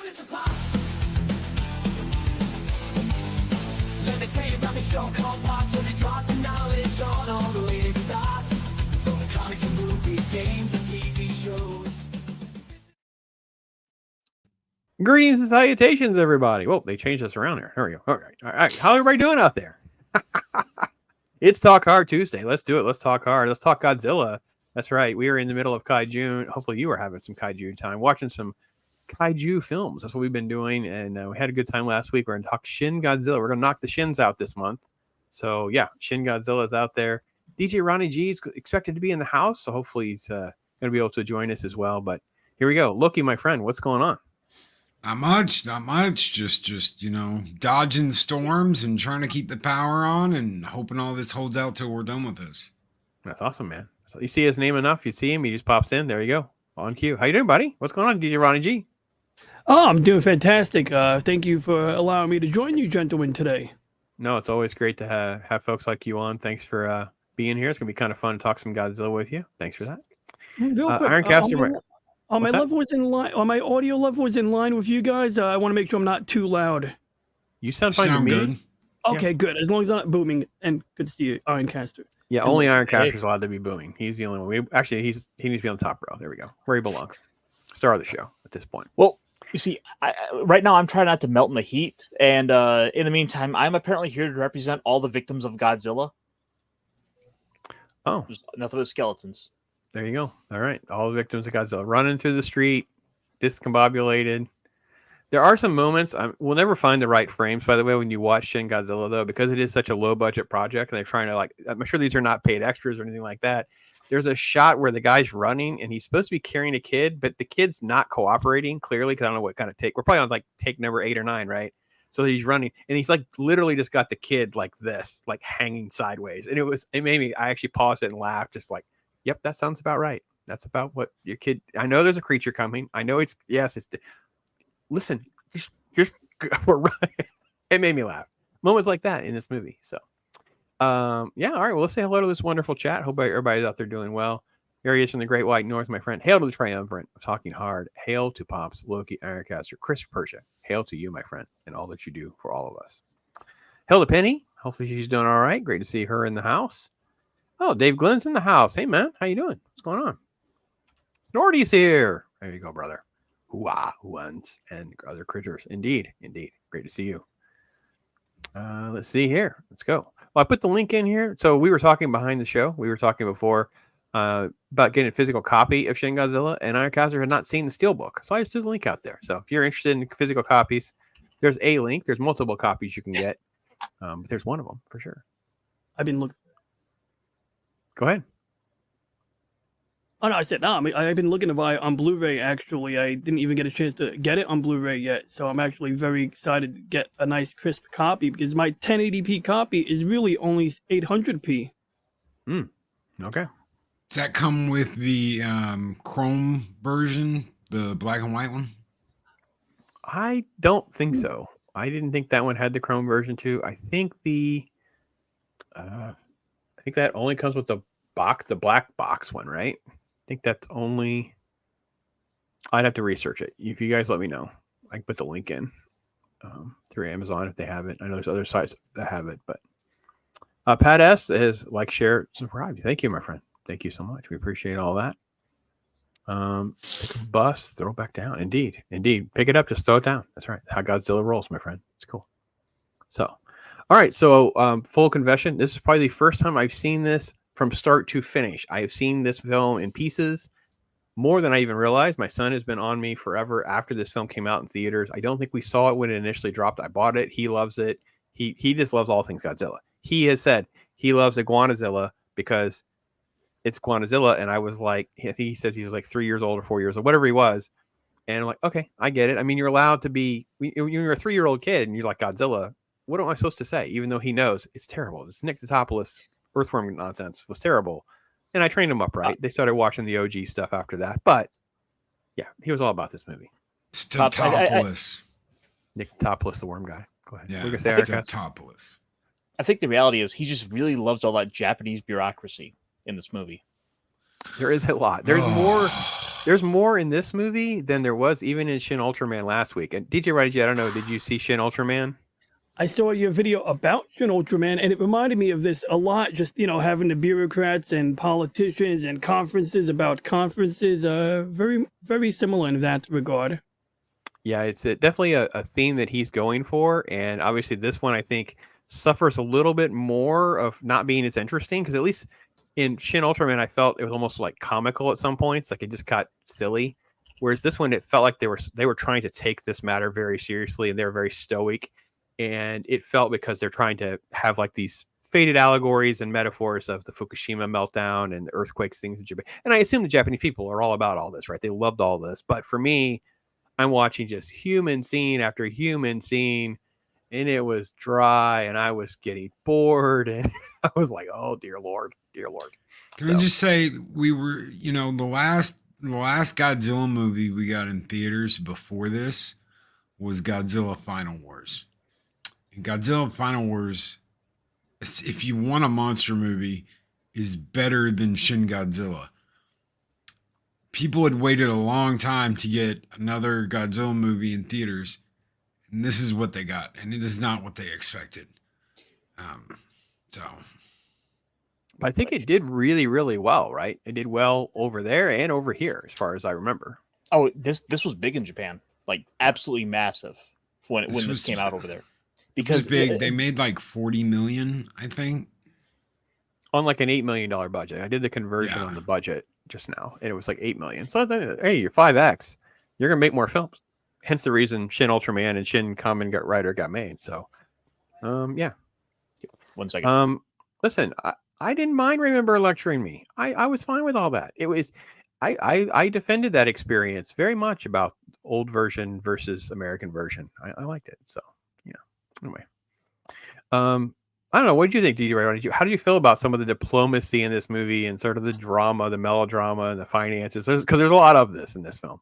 Let me tell you about the show called Pops, where they drop the knowledge on all the latest thoughts from the comics and movies, games and TV shows. Greetings and salutations, everybody. Whoa, they changed us around here. There we go. All right. How everybody doing out there? It's Talk Hard Tuesday. Let's do it. Let's talk hard. Let's talk Godzilla. That's right. We are in the middle of Kaiju. Hopefully you are having some Kaiju time, watching some Kaiju films. That's what we've been doing, and we had a good time last week. We're going to talk Shin Godzilla. We're going to knock the shins out this month. So, yeah, Shin Godzilla is out there. DJ Ronnie G is expected to be in the house, so hopefully he's going to be able to join us as well. But here we go. Loki, my friend, what's going on? Not much. Just dodging storms and trying to keep the power on and hoping all this holds out till we're done with this. That's awesome, man. So you see his name enough, you see him, he just pops in. There you go. On cue. How you doing, buddy? What's going on, DJ Ronnie G? Oh, I'm doing fantastic. Thank you for allowing me to join you gentlemen today. No, it's always great to have folks like you on. Thanks for being here. It's going to be kind of fun to talk some Godzilla with you. Thanks for that. Real quick, Ironcaster. my level was in line. My audio level was in line with you guys. I want to make sure I'm not too loud. You sound fine to me. Good. Okay, good. As long as I'm not booming. And good to see you, Ironcaster. Yeah, only Ironcaster is allowed to be booming. He's the only one. He needs to be on the top row. There we go. Where he belongs. Star of the show at this point. Well, you see, right now I'm trying not to melt in the heat. And in the meantime, I'm apparently here to represent all the victims of Godzilla. Oh. Just nothing but skeletons. There you go. All right. All the victims of Godzilla running through the street, discombobulated. There are some moments. We'll never find the right frames, by the way, when you watch Shin Godzilla, though, because it is such a low-budget project, and they're trying to, I'm sure these are not paid extras or anything like that. There's a shot where the guy's running, and he's supposed to be carrying a kid, but the kid's not cooperating, clearly, because I don't know what kind of take. We're probably on, take number 8 or 9, right? So he's running, and he's, literally just got the kid like this, hanging sideways. And it made me, I actually paused it and laughed, just yep, that sounds about right. That's about what your kid. I know there's a creature coming. I know it's. Listen, just we're right. It made me laugh. Moments like that in this movie. So, yeah. All right. Well, let's say hello to this wonderful chat. Hope everybody's out there doing well. Here he is from the Great White North, my friend. Hail to the triumvirate of Talking Hard. Hail to Pops, Loki, Ironcaster, Chris Persia. Hail to you, my friend, and all that you do for all of us. Hail to Penny. Hopefully she's doing all right. Great to see her in the house. Oh, Dave Glenn's in the house. Hey, man. How you doing? What's going on? Nordy's here. There you go, brother. Hoo-ah, ones and other critters. Indeed. Great to see you. Let's see here. Let's go. Well, I put the link in here. So we were talking behind the show. We were talking before about getting a physical copy of Shin Godzilla, and Ironcaster had not seen the Steelbook. So I just threw the link out there. So if you're interested in physical copies, there's a link. There's multiple copies you can get. But there's one of them for sure. I've been looking. Go ahead. Oh, no, I said, no, I've been looking to buy on Blu-ray, actually. I didn't even get a chance to get it on Blu-ray yet, so I'm actually very excited to get a nice crisp copy, because my 1080p copy is really only 800p. Okay. Does that come with the Chrome version, the black and white one? I don't think so. I didn't think that one had the Chrome version too. I think that only comes with the box, the black box one, right? I think that's only. I'd have to research it. If you guys let me know, I can put the link in through Amazon if they have it. I know there's other sites that have it, but Pat S is share, subscribe. Thank you, my friend. Thank you so much. We appreciate all that. Pick a bus, throw it back down. Indeed. Pick it up, just throw it down. That's right. How Godzilla rolls, my friend. It's cool. So, all right. So, full confession. This is probably the first time I've seen this from start to finish. I have seen this film in pieces more than I even realized. My son has been on me forever after this film came out in theaters. I don't think we saw it when it initially dropped. I bought it. He loves it. He just loves all things Godzilla. He has said he loves Iguanazilla because it's Iguanazilla. And I was like, I think he says he was 3 years old or 4 years old, whatever he was. And I'm like, okay, I get it. I mean, you're allowed to be, you're a 3-year-old kid and you're like Godzilla. What am I supposed to say? Even though he knows it's terrible. This Nyctatopolis earthworm nonsense was terrible. And I trained him up right. They started watching the OG stuff after that. But yeah, he was all about this movie. Nyctatopolis. Nyctatopolis, the worm guy. Go ahead. Yeah, Nyctatopolis. I think the reality is he just really loves all that Japanese bureaucracy in this movie. There is a lot. There's more. There's more in this movie than there was even in Shin Ultraman last week. And DJ Raiji, I don't know, did you see Shin Ultraman? I saw your video about Shin Ultraman, and it reminded me of this a lot. Just having the bureaucrats and politicians and conferences about conferences. Very, very similar in that regard. Yeah, it's definitely a theme that he's going for. And obviously this one, I think, suffers a little bit more of not being as interesting, because at least in Shin Ultraman, I felt it was almost like comical at some points. Like it just got silly. Whereas this one, it felt like they were trying to take this matter very seriously, and they were very stoic. And it felt, because they're trying to have like these faded allegories and metaphors of the Fukushima meltdown and the earthquakes, things in Japan. And I assume the Japanese people are all about all this, right? They loved all this. But for me, I'm watching just human scene after human scene, and it was dry, and I was getting bored, and I was like, "Oh dear Lord, dear Lord." Can I just say, we were, the last Godzilla movie we got in theaters before this was Godzilla Final Wars. And Godzilla Final Wars, if you want a monster movie, is better than Shin Godzilla. People had waited a long time to get another Godzilla movie in theaters, and this is what they got, and it is not what they expected. So, but I think it did really, really well, right? It did well over there and over here, as far as I remember. Oh, this was big in Japan, like absolutely massive when this came out over there. Because big, they made like 40 million, I think, on like an $8 million budget. I did the conversion on the budget just now, and it was like 8 million. So I thought, hey, you're 5x, you're gonna make more films. Hence the reason Shin Ultraman and Shin Kamen Rider got made. So, yeah. 1 second. Listen, I didn't mind Remember Lecturing Me. I was fine with all that. It was, I defended that experience very much about old version versus American version. I liked it. So, yeah. Anyway, I don't know. What did you think, DJ? How did you feel about some of the diplomacy in this movie and sort of the drama, the melodrama, and the finances? Because there's a lot of this in this film.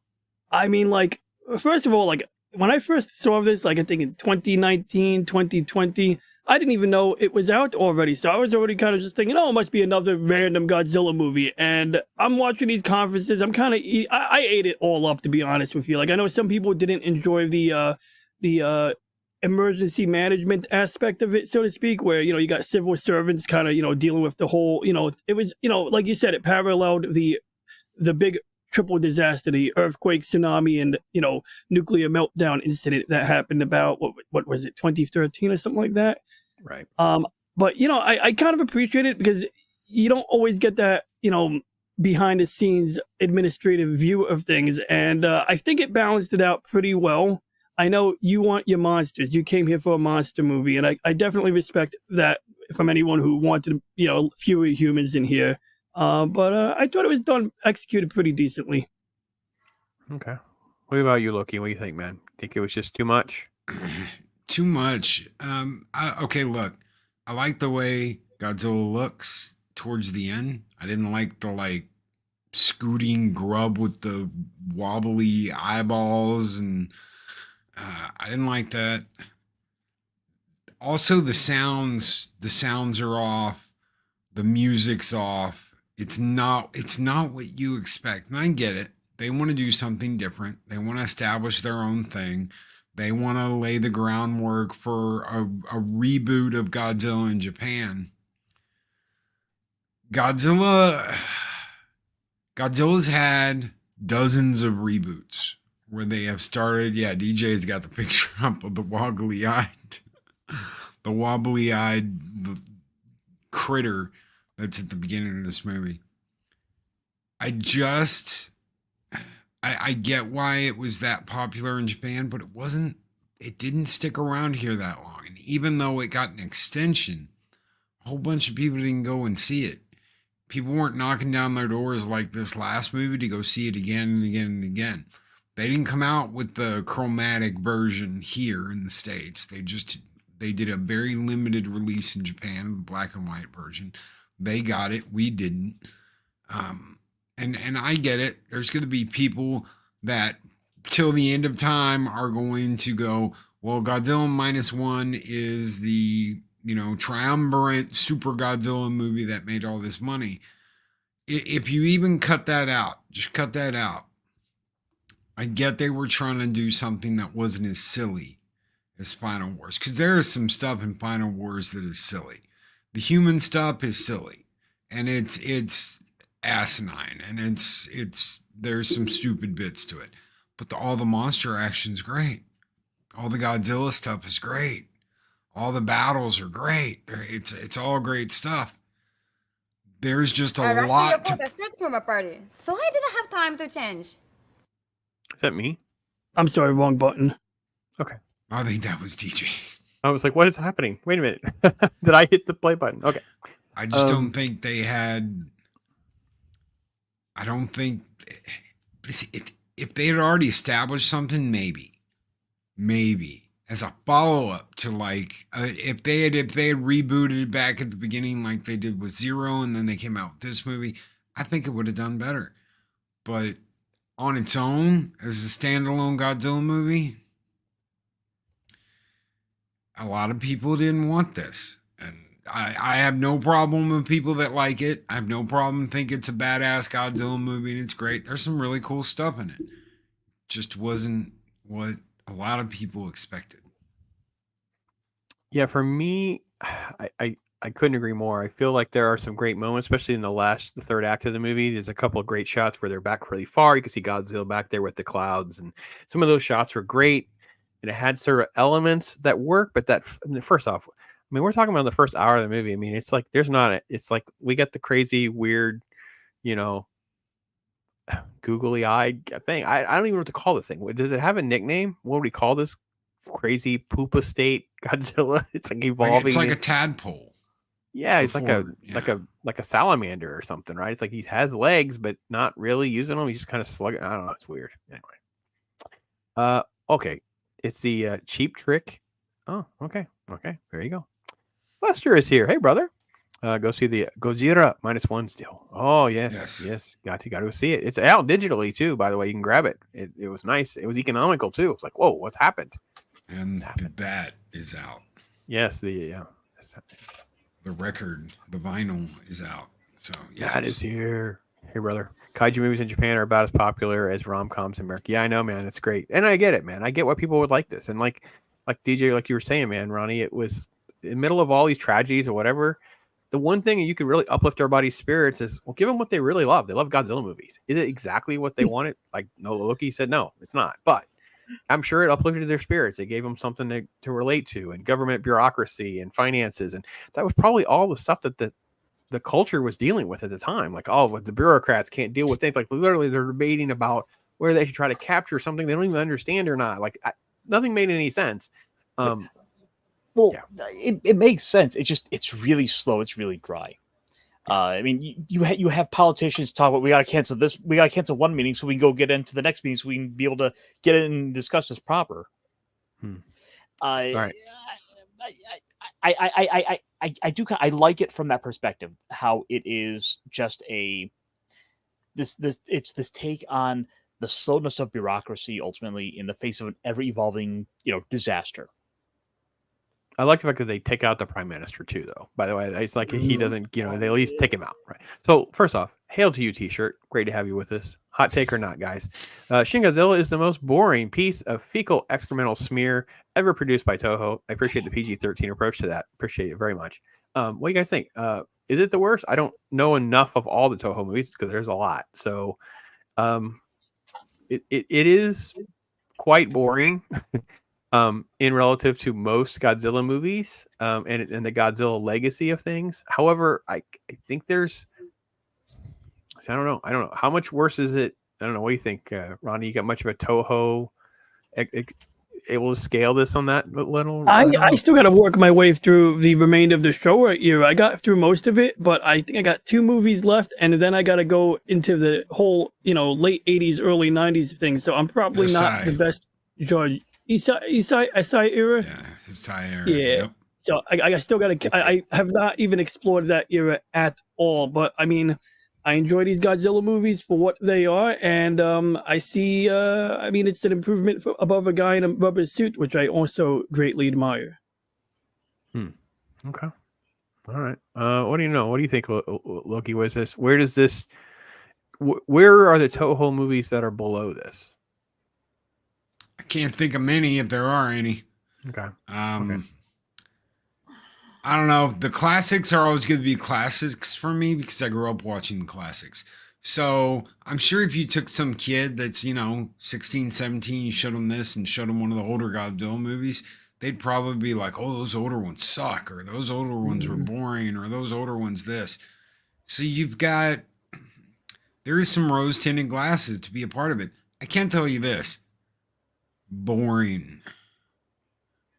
I mean, like, first of all, like, when I first saw this, like, I think in 2019, 2020, I didn't even know it was out already. So I was already kind of just thinking, oh, it must be another random Godzilla movie. And I'm watching these conferences. I'm kind of, I ate it all up, to be honest with you. Like, I know some people didn't enjoy the emergency management aspect of it, so to speak, where, you got civil servants kind of, dealing with the whole, it was, like you said, it paralleled the big triple disaster, the earthquake, tsunami, and, nuclear meltdown incident that happened about, what was it, 2013 or something like that? Right. But, I kind of appreciate it, because you don't always get that, behind the scenes administrative view of things. And I think it balanced it out pretty well. I know you want your monsters. You came here for a monster movie, and I definitely respect that from anyone who wanted, fewer humans in here. But I thought it was executed pretty decently. Okay. What about you, Loki? What do you think, man? Think it was just too much? Too much. Okay, look, I like the way Godzilla looks towards the end. I didn't like the scooting grub with the wobbly eyeballs, and I didn't like that. Also, the sounds are off. The music's off. It's not what you expect. And I get it. They want to do something different. They want to establish their own thing. They want to lay the groundwork for a reboot of Godzilla in Japan. Godzilla's had dozens of reboots where they have started. Yeah, DJ's got the picture up of the wobbly-eyed critter that's at the beginning of this movie. I get why it was that popular in Japan, but it didn't stick around here that long. And even though it got an extension, a whole bunch of people didn't go and see it. People weren't knocking down their doors like this last movie to go see it again and again and again. They didn't come out with the chromatic version here in the States. They did a very limited release in Japan, black and white version. They got it. We didn't. And I get it. There's going to be people that till the end of time are going to go, well, Godzilla -1 is the, triumvirate Super Godzilla movie that made all this money. If you even cut that out, just cut that out. I get they were trying to do something that wasn't as silly as Final Wars, because there is some stuff in Final Wars that is silly. The human stuff is silly, and it's asinine, and it's there's some stupid bits to it, but all the monster action's great. All the Godzilla stuff is great. All the battles are great. It's all great stuff. There's just a I rushed lot to to. your protest from a party, so I didn't have time to change. Is that me? I'm sorry, wrong button. I think that was DJ. I was like, what is happening? Wait a minute. Did I hit the play button? Okay. I just don't think they had. I don't think if they had already established something, maybe as a follow up to like if they had rebooted it back at the beginning like they did with Zero, and then they came out with this movie, I think it would have done better. But on its own, as a standalone Godzilla movie, a lot of people didn't want this. And I have no problem with people that like it. I have no problem think it's a badass Godzilla movie and it's great. There's some really cool stuff in it. Just wasn't what a lot of people expected. Yeah, for me, I couldn't agree more. I feel like there are some great moments, especially in the third act of the movie. There's a couple of great shots where they're back really far. You can see Godzilla back there with the clouds, and some of those shots were great. And it had sort of elements that work, but first off, I mean, we're talking about the first hour of the movie. I mean, it's like it's like we got the crazy, weird, googly eye thing. I don't even know what to call the thing. Does it have a nickname? What would we call this crazy poopa state Godzilla? It's like evolving. It's like a tadpole. Yeah, he's like a salamander or something, right? It's like he has legs, but not really using them. He's just kind of slugging. I don't know. It's weird. Anyway, okay. It's the Cheap Trick. Oh, okay. There you go. Lester is here. Hey, brother. Go see the Godzilla -1 still. Oh, yes. Got to go see it. It's out digitally too, by the way. You can grab it. It was nice. It was economical too. It's like, whoa, what's happened? And that is out. Yes, the record, the vinyl is out. So yeah, that is here. Hey, brother. Kaiju movies in Japan are about as popular as rom-coms in America. Yeah, I know, man. It's great. And I get it, man. I get why people would like this. And like DJ, like you were saying, man, Ronnie, it was in the middle of all these tragedies or whatever. The one thing you could really uplift everybody's spirits is, well, give them what they really love. They love Godzilla movies. Is it exactly what they wanted? Like, no, Loki said no, it's not. But I'm sure it uplifted their spirits. It gave them something to relate to, and government bureaucracy and finances. And that was probably all the stuff that the culture was dealing with at the time. Like, oh, the bureaucrats can't deal with things. Like, literally, they're debating about whether they should try to capture something they don't even understand or not. Like, nothing made any sense. It makes sense. It's really slow. It's really dry. I mean, you have politicians talk about, we got to cancel this. We got to cancel one meeting so we can go get into the next meeting so we can be able to get in and discuss this proper. All right. I like it from that perspective, how it is just it's this take on the slowness of bureaucracy ultimately in the face of an ever evolving, disaster. I like the fact that they take out the prime minister too, though. By the way, it's like he doesn't, they at least take him out, right? So first off, hail to you, T-shirt. Great to have you with us. Hot take or not, guys? Shin Godzilla is the most boring piece of fecal excremental smear ever produced by Toho. I appreciate the PG-13 approach to that. Appreciate it very much. What do you guys think? Is it the worst? I don't know enough of all the Toho movies because there's a lot. So, it is quite boring. In relative to most Godzilla movies, and the Godzilla legacy of things. However, I think there's, I don't know how much worse is it. I don't know. What do you think, Ronnie? You got much of a Toho able to scale this on that little? I still got to work my way through the remainder of the Showa era. I got through most of it, but I think I got 2 movies left, and then I got to go into the whole, late 80s, early 90s thing. So I'm probably not the best judge. Isai era? Yeah, Isai era. Yeah. Yep. So I still got to, I have not even explored that era at all. But I mean, I enjoy these Godzilla movies for what they are. And I see, it's an improvement above a guy in a rubber suit, which I also greatly admire. Okay. All right. What do you know? What do you think, Loki? Was this? Where does this? Where are the Toho movies that are below this? I can't think of many if there are any. Okay. I don't know. The classics are always going to be classics for me because I grew up watching the classics. So I'm sure if you took some kid that's, 16, 17, you showed them this and showed them one of the older Godzilla movies, they'd probably be like, oh, those older ones suck, or those older ones were boring, or those older ones this. So there is some rose tinted glasses to be a part of it. I can't tell you this. Boring.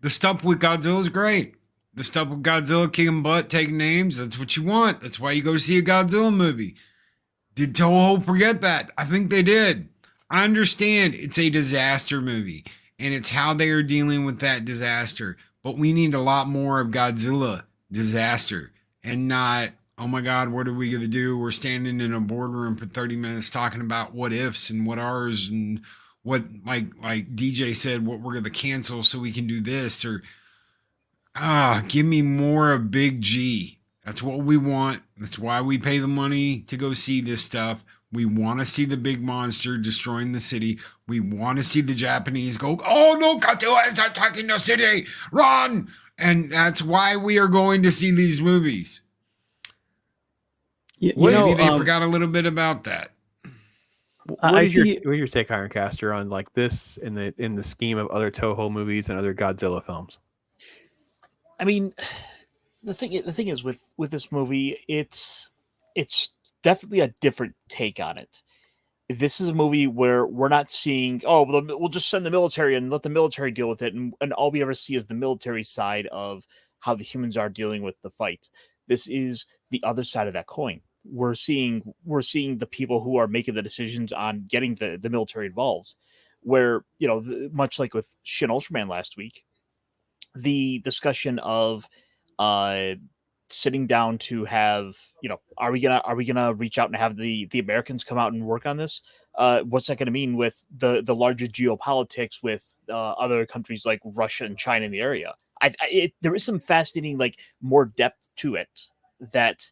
The stuff with Godzilla is great. The stuff with Godzilla kicking butt, taking names, that's what you want. That's why you go see a Godzilla movie. Did Toho forget that? I think they did. I understand it's a disaster movie, and it's how they are dealing with that disaster. But we need a lot more of Godzilla disaster, and not, oh my God, what are we going to do? We're standing in a boardroom for 30 minutes talking about what ifs and what ares and what, like DJ said, what we're going to cancel so we can do this, or give me more of Big G. That's what we want. That's why we pay the money to go see this stuff. We want to see the big monster destroying the city. We want to see the Japanese go, oh no, Godzilla is attacking the city. Run! And that's why we are going to see these movies. Maybe they forgot a little bit about that. What is your take, Ironcaster, on like this in the scheme of other Toho movies and other Godzilla films? I mean, the thing is with this movie, it's definitely a different take on it. This is a movie where we're not seeing, oh, we'll just send the military and let the military deal with it, and all we ever see is the military side of how the humans are dealing with the fight. This is the other side of that coin. We're seeing the people who are making the decisions on getting the military involved, where, much like with Shin Ultraman last week, the discussion of sitting down to have, are we gonna reach out and have the Americans come out and work on this? What's that gonna mean with the larger geopolitics with other countries like Russia and China in the area? There is some fascinating, like, more depth to it that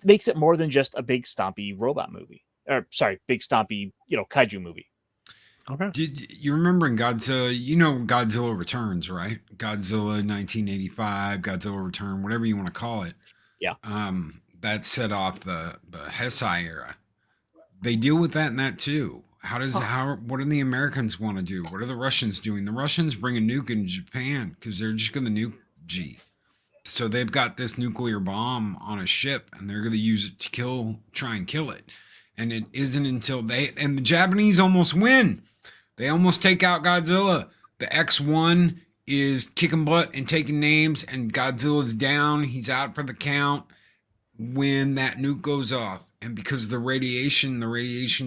makes it more than just a big stompy robot movie, or sorry, big stompy kaiju movie. Okay. Did you remember in Godzilla? Godzilla Returns, right? Godzilla 1985, Godzilla Return, whatever you want to call it. Yeah. That set off the Heisei era. They deal with that in that too. What do the Americans want to do? What are the Russians doing? The Russians bring a nuke in Japan because they're just going to nuke G. So they've got this nuclear bomb on a ship, and they're going to use it to try and kill it. And it isn't until the Japanese almost win. They almost take out Godzilla. The X-1 is kicking butt and taking names, and Godzilla's down. He's out for the count when that nuke goes off. And because of the radiation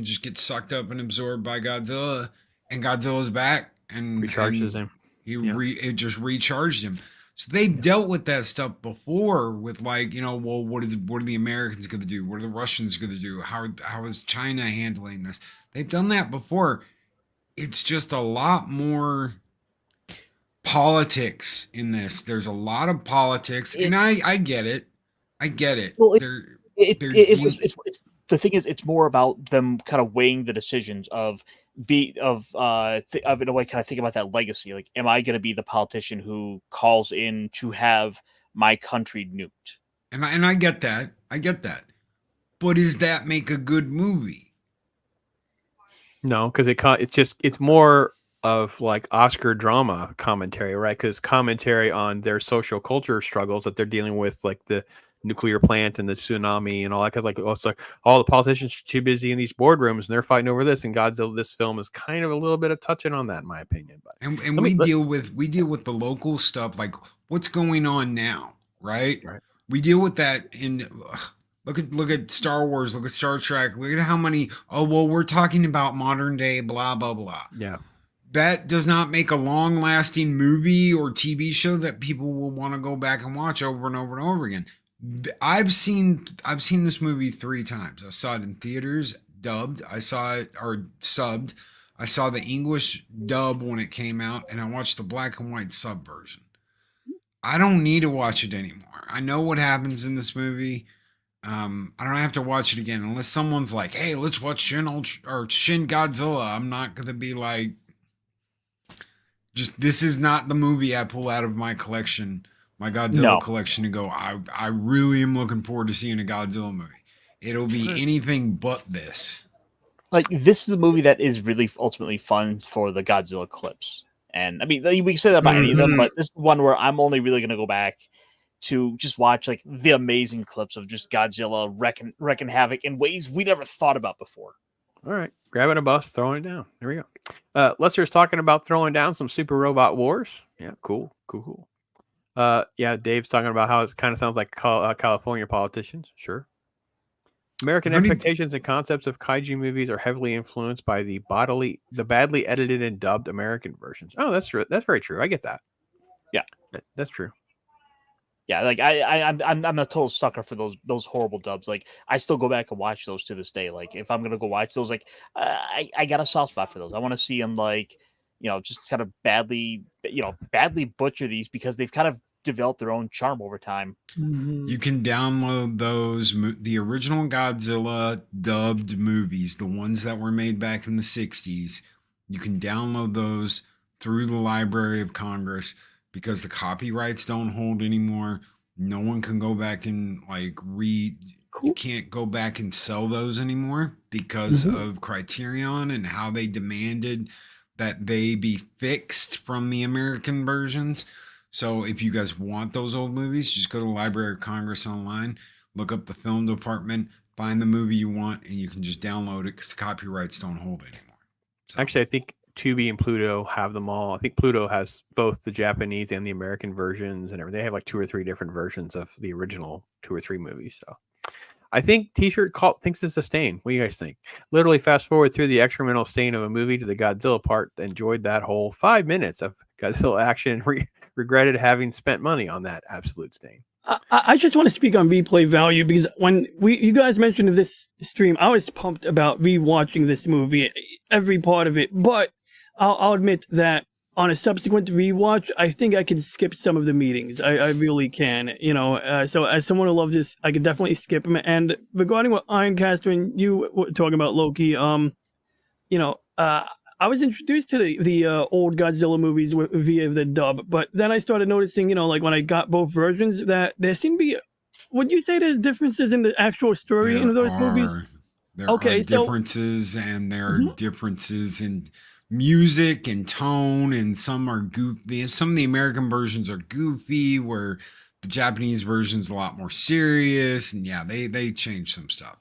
just gets sucked up and absorbed by Godzilla, and Godzilla's back and recharges him. It just recharged him. So they've dealt with that stuff before with, like, well, what are the Americans going to do? What are the Russians going to do? How is China handling this? They've done that before. It's just a lot more politics in this. There's a lot of politics, and I get it. I get it. Well, the thing is, it's more about them kind of weighing the decisions of in a way, kind of think about that legacy. Like, am I going to be the politician who calls in to have my country nuked? And I get that. But does that make a good movie? No, because it's more of like Oscar drama commentary, right? Because commentary on their social culture struggles that they're dealing with, like the nuclear plant and the tsunami and all that. Because it's like all the politicians are too busy in these boardrooms and they're fighting over this. And Godzilla, this film is kind of a little bit of touching on that, in my opinion. But we deal with the local stuff, like what's going on now, right? We deal with that in. Look at Star Wars, look at Star Trek, look at how many, we're talking about modern day, blah, blah, blah. Yeah. That does not make a long lasting movie or TV show that people will want to go back and watch over and over and over again. I've seen this movie 3 times. I saw it in theaters, dubbed. I saw it, or subbed. I saw the English dub when it came out, and I watched the black and white sub version. I don't need to watch it anymore. I know what happens in this movie. I don't have to watch it again unless someone's like, "Hey, let's watch Shin Godzilla." I'm not gonna be like, just this is not the movie I pull out of my collection, my Godzilla No. collection, and go, I really am looking forward to seeing a Godzilla movie. It'll be anything but this. Like, this is a movie that is really ultimately fun for the Godzilla clips. And I mean, we can say that about any of them, but this is one where I'm only really going to go back to just watch like the amazing clips of just Godzilla wrecking havoc in ways we never thought about before. All right, grabbing a bus, throwing it down. There we go. Lester's talking about throwing down some Super Robot Wars. Yeah, cool. Yeah, Dave's talking about how it kind of sounds like California politicians. Sure. American expectations and concepts of kaiju movies are heavily influenced by the badly edited and dubbed American versions. Oh, that's true. That's very true. I get that. Yeah, that's true. Yeah, like I'm a total sucker for those horrible dubs. Like, I still go back and watch those to this day. Like, if I'm gonna go watch those, like I got a soft spot for those. I want to see them, like, just kind of badly butcher these because they've kind of developed their own charm over time. You can download those, the original Godzilla dubbed movies, the ones that were made back in the 60s. You can download those through the Library of Congress because the copyrights don't hold anymore. No one can go back and you can't go back and sell those anymore because of Criterion and how they demanded that they be fixed from the American versions. So if you guys want those old movies, just go to the Library of Congress online, look up the film department, find the movie you want, and you can just download it because the copyrights don't hold anymore. So. Actually, I think Tubi and Pluto have them all. I think Pluto has both the Japanese and the American versions and everything. They have like 2 or 3 different versions of the original 2 or 3 movies. So I think T-Shirt thinks it's a stain. What do you guys think? Literally fast forward through the excremental stain of a movie to the Godzilla part. Enjoyed that whole 5 minutes of Godzilla action. Regretted having spent money on that absolute stain. I just want to speak on replay value because when you guys mentioned this stream, I was pumped about rewatching this movie, every part of it. But I'll admit that on a subsequent rewatch, I think I can skip some of the meetings. I really can, So as someone who loves this, I could definitely skip them. And regarding what Ironcaster and you were talking about, Loki, I was introduced to the old Godzilla movies via the dub, but then I started noticing, like when I got both versions, that there seem to be. Would you say there's differences in the actual story in those movies? There are differences, and there are differences in music and tone, and some are goofy. Some of the American versions are goofy, where the Japanese version's a lot more serious, and yeah, they changed some stuff.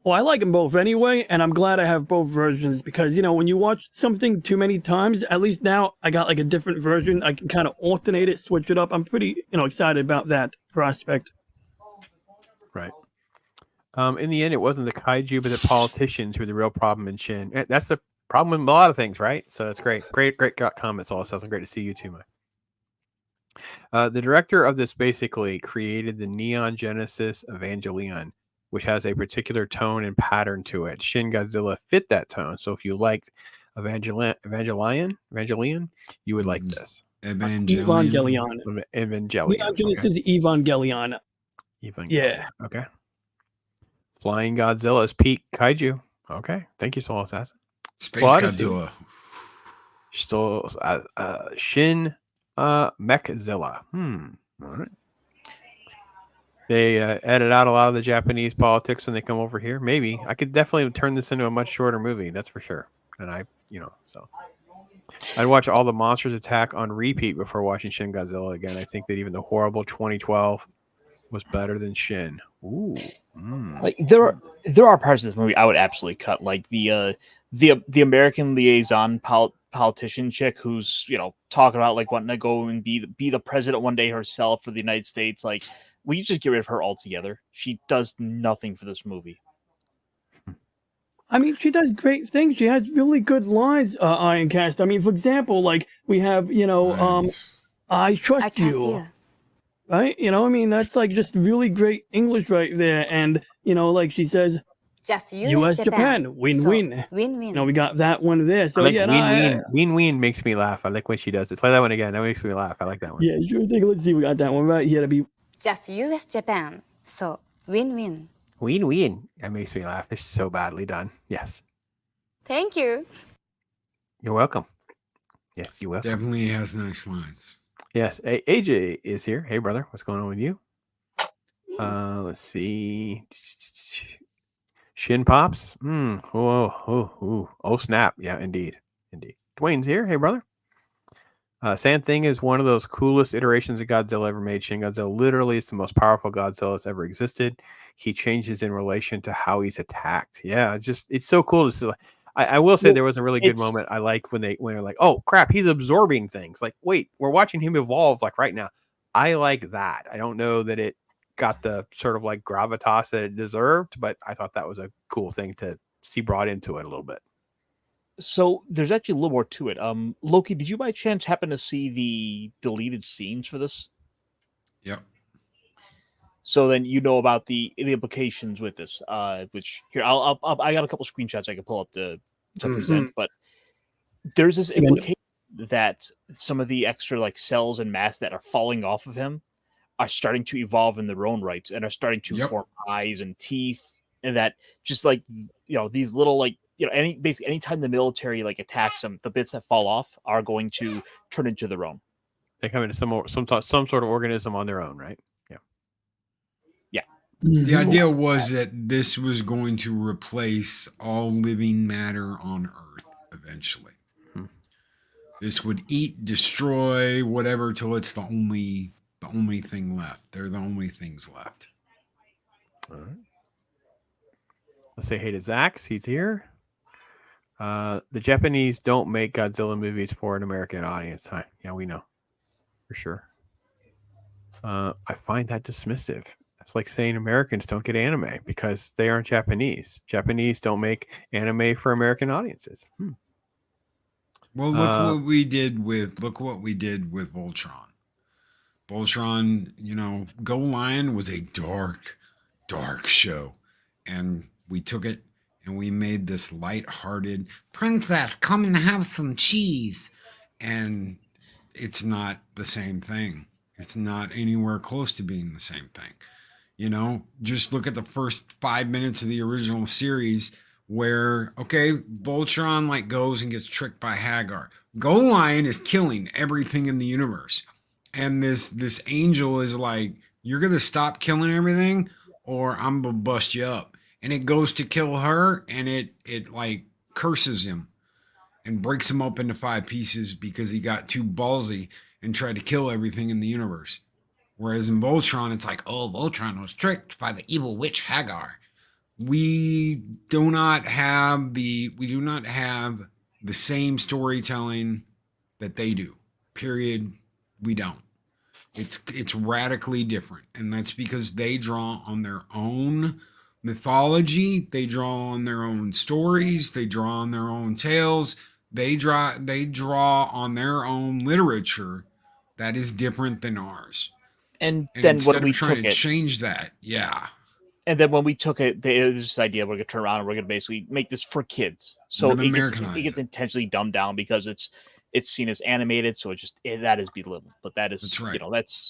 Well, I like them both anyway, and I'm glad I have both versions because, when you watch something too many times, at least now I got like a different version. I can kind of alternate it, switch it up. I'm pretty, excited about that prospect. Right. In the end, it wasn't the kaiju, but the politicians who were the real problem in Shin. That's the problem with a lot of things, right? So that's great. Great comments also. Great to see you too, Mike. The director of this basically created the Neon Genesis Evangelion, which has a particular tone and pattern to it. Shin Godzilla fit that tone. So if you liked Evangelion, you would like this. Evangelion. Evangelion. This is Evangelion. Yeah. Okay. Flying Godzilla is peak kaiju. Okay. Thank you, Soul Assassin. Space Godzilla. Still, Shin Mechzilla. All right. They edit out a lot of the Japanese politics when they come over here. Maybe I could definitely turn this into a much shorter movie. That's for sure. And so I'd watch all the monsters attack on repeat before watching Shin Godzilla again. I think that even the horrible 2012 was better than Shin. Ooh. Like there are parts of this movie I would absolutely cut, like the American liaison politician chick who's talking about like wanting to go and be the president one day herself for the United States. Like, we just get rid of her altogether. She does nothing for this movie. I mean, she does great things. She has really good lines, Ironcast. I mean, for example, like we have, I trust you. Right? I mean, that's like just really great English right there. And, like she says, just US Japan, win-win. So, win-win. We got that one there. So, win-win makes me laugh. I like when she does it. Play that one again. That makes me laugh. I like that one. Yeah, sure thing. Let's see. We got that one right here to be. Just US Japan. So, win-win. Ween. That makes me laugh. It's so badly done. Yes. Thank you. You're welcome. Yes, you're welcome. Definitely has nice lines. Yes. AJ is here. Hey, brother. What's going on with you? Let's see. Shin Pops. Oh, snap. Yeah, indeed. Dwayne's here. Hey, brother. Sand Thing is one of those coolest iterations of Godzilla ever made. Shin Godzilla literally is the most powerful Godzilla that's ever existed. He changes in relation to how he's attacked. Yeah, it's so cool to see. I will say there was a really good moment I like when they're like, oh crap, he's absorbing things. Like, wait, we're watching him evolve like right now. I like that. I don't know that it got the sort of like gravitas that it deserved, but I thought that was a cool thing to see brought into it a little bit. So there's actually a little more to it. Loki, did you by chance happen to see the deleted scenes for this? Yep. So then you know about the implications with this. Which here I got a couple screenshots I can pull up to present, but there's this implication that some of the extra like cells and mass that are falling off of him are starting to evolve in their own rights and are starting to form eyes and teeth, and that just like these little like. Anytime the military like attacks them, the bits that fall off are going to turn into their own. They come into some sort of organism on their own, right? Yeah. The idea was that this was going to replace all living matter on Earth eventually. This would eat, destroy, whatever, till it's the only thing left. They're the only things left. All right. Let's say hey to Zax. He's here. The Japanese don't make Godzilla movies for an American audience. Huh? Yeah, we know. For sure. I find that dismissive. It's like saying Americans don't get anime because they aren't Japanese. Japanese don't make anime for American audiences. Well, look what we did with Voltron. Voltron, Go Lion was a dark show. And we took it and we made this light-hearted, princess, come and have some cheese. And it's not the same thing. It's not anywhere close to being the same thing. Just look at the first 5 minutes of the original series where, Voltron goes and gets tricked by Hagar. Go Lion is killing everything in the universe. And this angel is like, you're going to stop killing everything or I'm going to bust you up. And it goes to kill her, and it curses him and breaks him up into 5 pieces because he got too ballsy and tried to kill everything in the universe. Whereas in Voltron, it's like, oh, Voltron was tricked by the evil witch Hagar. We do not have the same storytelling that they do. Period. We don't. It's radically different, and that's because they draw on their own mythology, they draw on their own stories, they draw on their own tales, they draw on their own literature that is different than ours. And then instead when we of trying took to it, change that, and then when we took it, there's this idea we're gonna turn around and we're gonna basically make this for kids. So it gets intentionally dumbed down because it's seen as animated, so that is belittled. But that's right.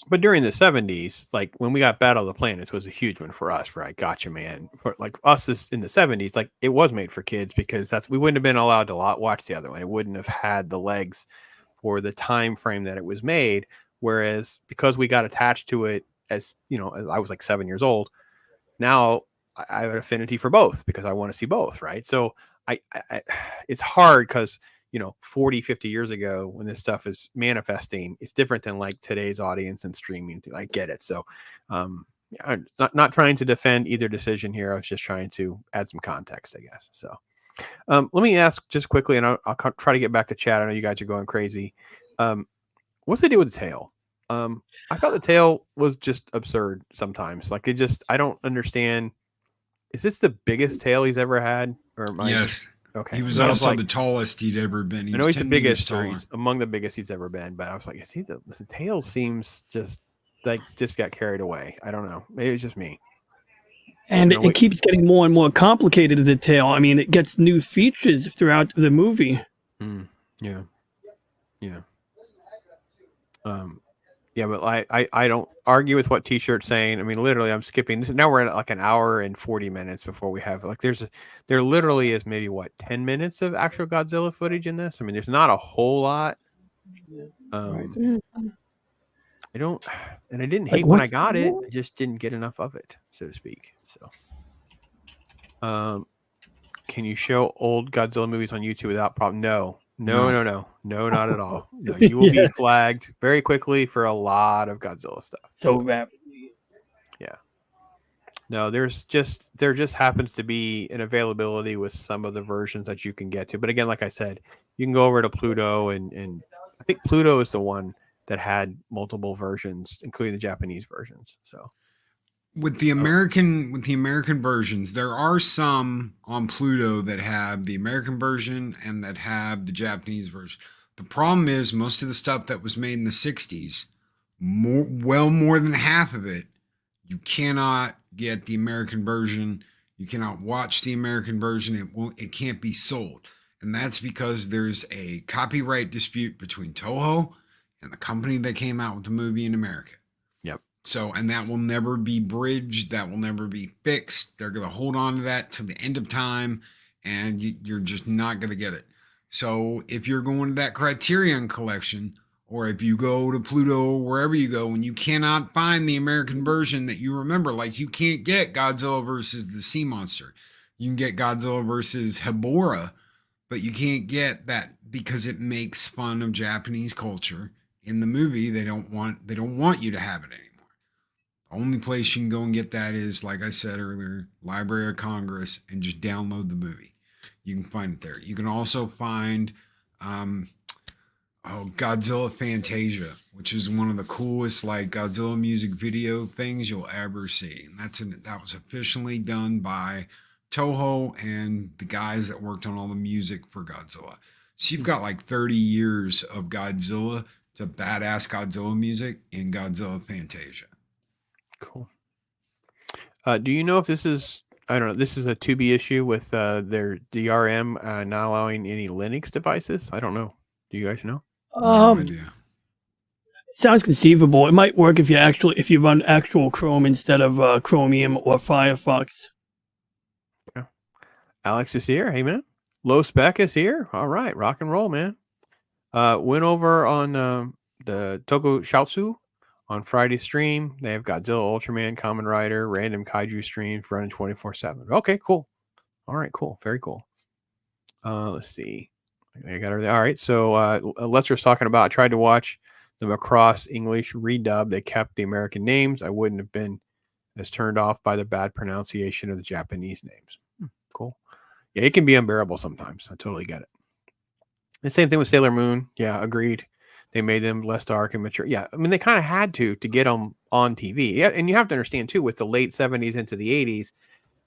But during the 70s, like when we got Battle of the Planets was a huge one for us, right? Gotcha, man. For like us in the 70s, like it was made for kids because we wouldn't have been allowed to watch the other one. It wouldn't have had the legs for the time frame that it was made. Whereas because we got attached to it as I was like 7 years old, now I have an affinity for both because I want to see both, right? So I it's hard because 40, 50 years ago when this stuff is manifesting, it's different than like today's audience and streaming. I get it. So I'm not trying to defend either decision here. I was just trying to add some context, I guess. So let me ask just quickly, and I'll try to get back to chat. I know you guys are going crazy. What's the deal with the tail? I thought the tail was just absurd sometimes. Like I don't understand. Is this the biggest tail he's ever had? Yes. Okay. He was also the tallest he'd ever been. I know he's the biggest, among the biggest he's ever been, but I was like, is he the tail seems just got carried away. I don't know. Maybe it's just me. And it keeps getting more and more complicated as a tail. I mean, it gets new features throughout the movie. Yeah. Yeah, but I don't argue with what T-shirt's saying. I mean, literally, I'm skipping this. Now we're at like an hour and 40 minutes before we have like there literally is maybe what 10 minutes of actual Godzilla footage in this. I mean, there's not a whole lot. I don't, and I didn't Like hate when what? I got it. I just didn't get enough of it, so to speak. So, can you show old Godzilla movies on YouTube without problem? No, not at all. No, you will be flagged very quickly for a lot of Godzilla stuff. So rapidly. Yeah. No, there just happens to be an availability with some of the versions that you can get to. But again, like I said, you can go over to Pluto and I think Pluto is the one that had multiple versions, including the Japanese versions. So with the American versions, there are some on Pluto that have the American version and that have the Japanese version. The problem is most of the stuff that was made in the 60s, more than half of it, you cannot get the American version. You cannot watch the American version. It can't be sold. And that's because there's a copyright dispute between Toho and the company that came out with the movie in America. Yep. So, and that will never be bridged. That will never be fixed. They're going to hold on to that till the end of time, and you're just not going to get it. So if you're going to that Criterion collection, or if you go to Pluto or wherever you go, and you cannot find the American version that you remember, like you can't get Godzilla versus the Sea Monster. You can get Godzilla versus Hebora, but you can't get that because it makes fun of Japanese culture. In the movie, they don't want you to have it anymore. The only place you can go and get that is, like I said earlier, Library of Congress, and just download the movie. You can find it there. You can also find Godzilla Fantasia, which is one of the coolest like Godzilla music video things you'll ever see. And that was officially done by Toho and the guys that worked on all the music for Godzilla. So you've got like 30 years of Godzilla to badass Godzilla music in Godzilla Fantasia. Cool. Do you know if this is, I don't know, this is a 2B issue with their DRM not allowing any Linux devices? I don't know. Do you guys know? No idea. Sounds conceivable. It might work if you run actual Chrome instead of Chromium or Firefox. Yeah. Alex is here. Hey man. Low Spec is here. All right, rock and roll, man. Went over on the Toku Shoutsu on Friday stream. They have Godzilla, Ultraman, Kamen Rider, random kaiju streams running 24/7. Okay, cool. All right, cool. Very cool. Let's see. I got everything. All right, so Lester's talking about, I tried to watch the Macross English redub. They kept the American names. I wouldn't have been as turned off by the bad pronunciation of the Japanese names. Cool. Yeah, it can be unbearable sometimes. I totally get it. The same thing with Sailor Moon. Yeah, agreed. They made them less dark and mature. Yeah, I mean, they kind of had to get them on TV. Yeah, and you have to understand, too, with the late 70s into the 80s,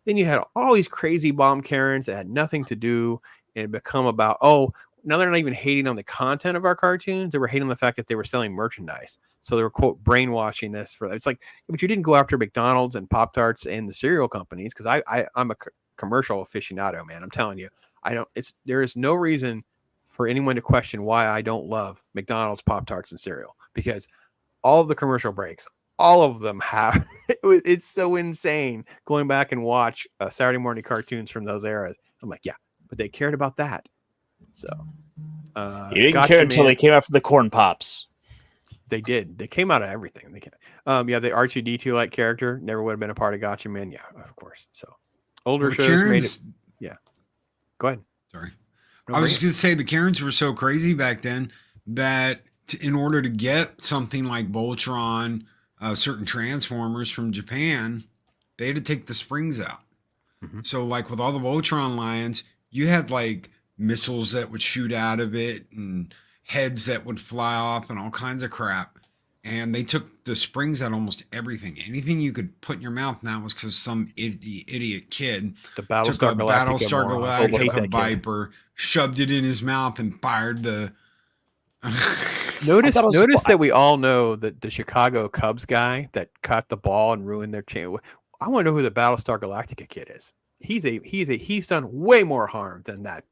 then you had all these crazy bomb Karens that had nothing to do, and it become about, now they're not even hating on the content of our cartoons. They were hating on the fact that they were selling merchandise. So they were, quote, brainwashing this for that. It's like, but you didn't go after McDonald's and Pop-Tarts and the cereal companies, because I'm a commercial aficionado, man. I'm telling you. There is no reason for anyone to question why I don't love McDonald's, Pop-Tarts, and cereal, because all of the commercial breaks, all of them have, it's so insane going back and watch Saturday morning cartoons from those eras. I'm like, yeah, but they cared about that. So you didn't care until they came after the corn pops. They did. They came out of everything. The R2D2 like character never would have been a part of Gotcha Man. Yeah, of course. So older shows made it. Yeah. Go ahead. Sorry. I was just going to say the Karens were so crazy back then that in order to get something like Voltron, certain Transformers from Japan, they had to take the springs out. Mm-hmm. So like with all the Voltron lines, you had like missiles that would shoot out of it and heads that would fly off and all kinds of crap. And they took the springs out almost everything. Anything you could put in your mouth now was because some idiot kid took a Battlestar Galactica Viper, shoved it in his mouth, and fired the. Notice that we all know that the Chicago Cubs guy that caught the ball and ruined their chain. I want to know who the Battlestar Galactica kid is. He's done way more harm than that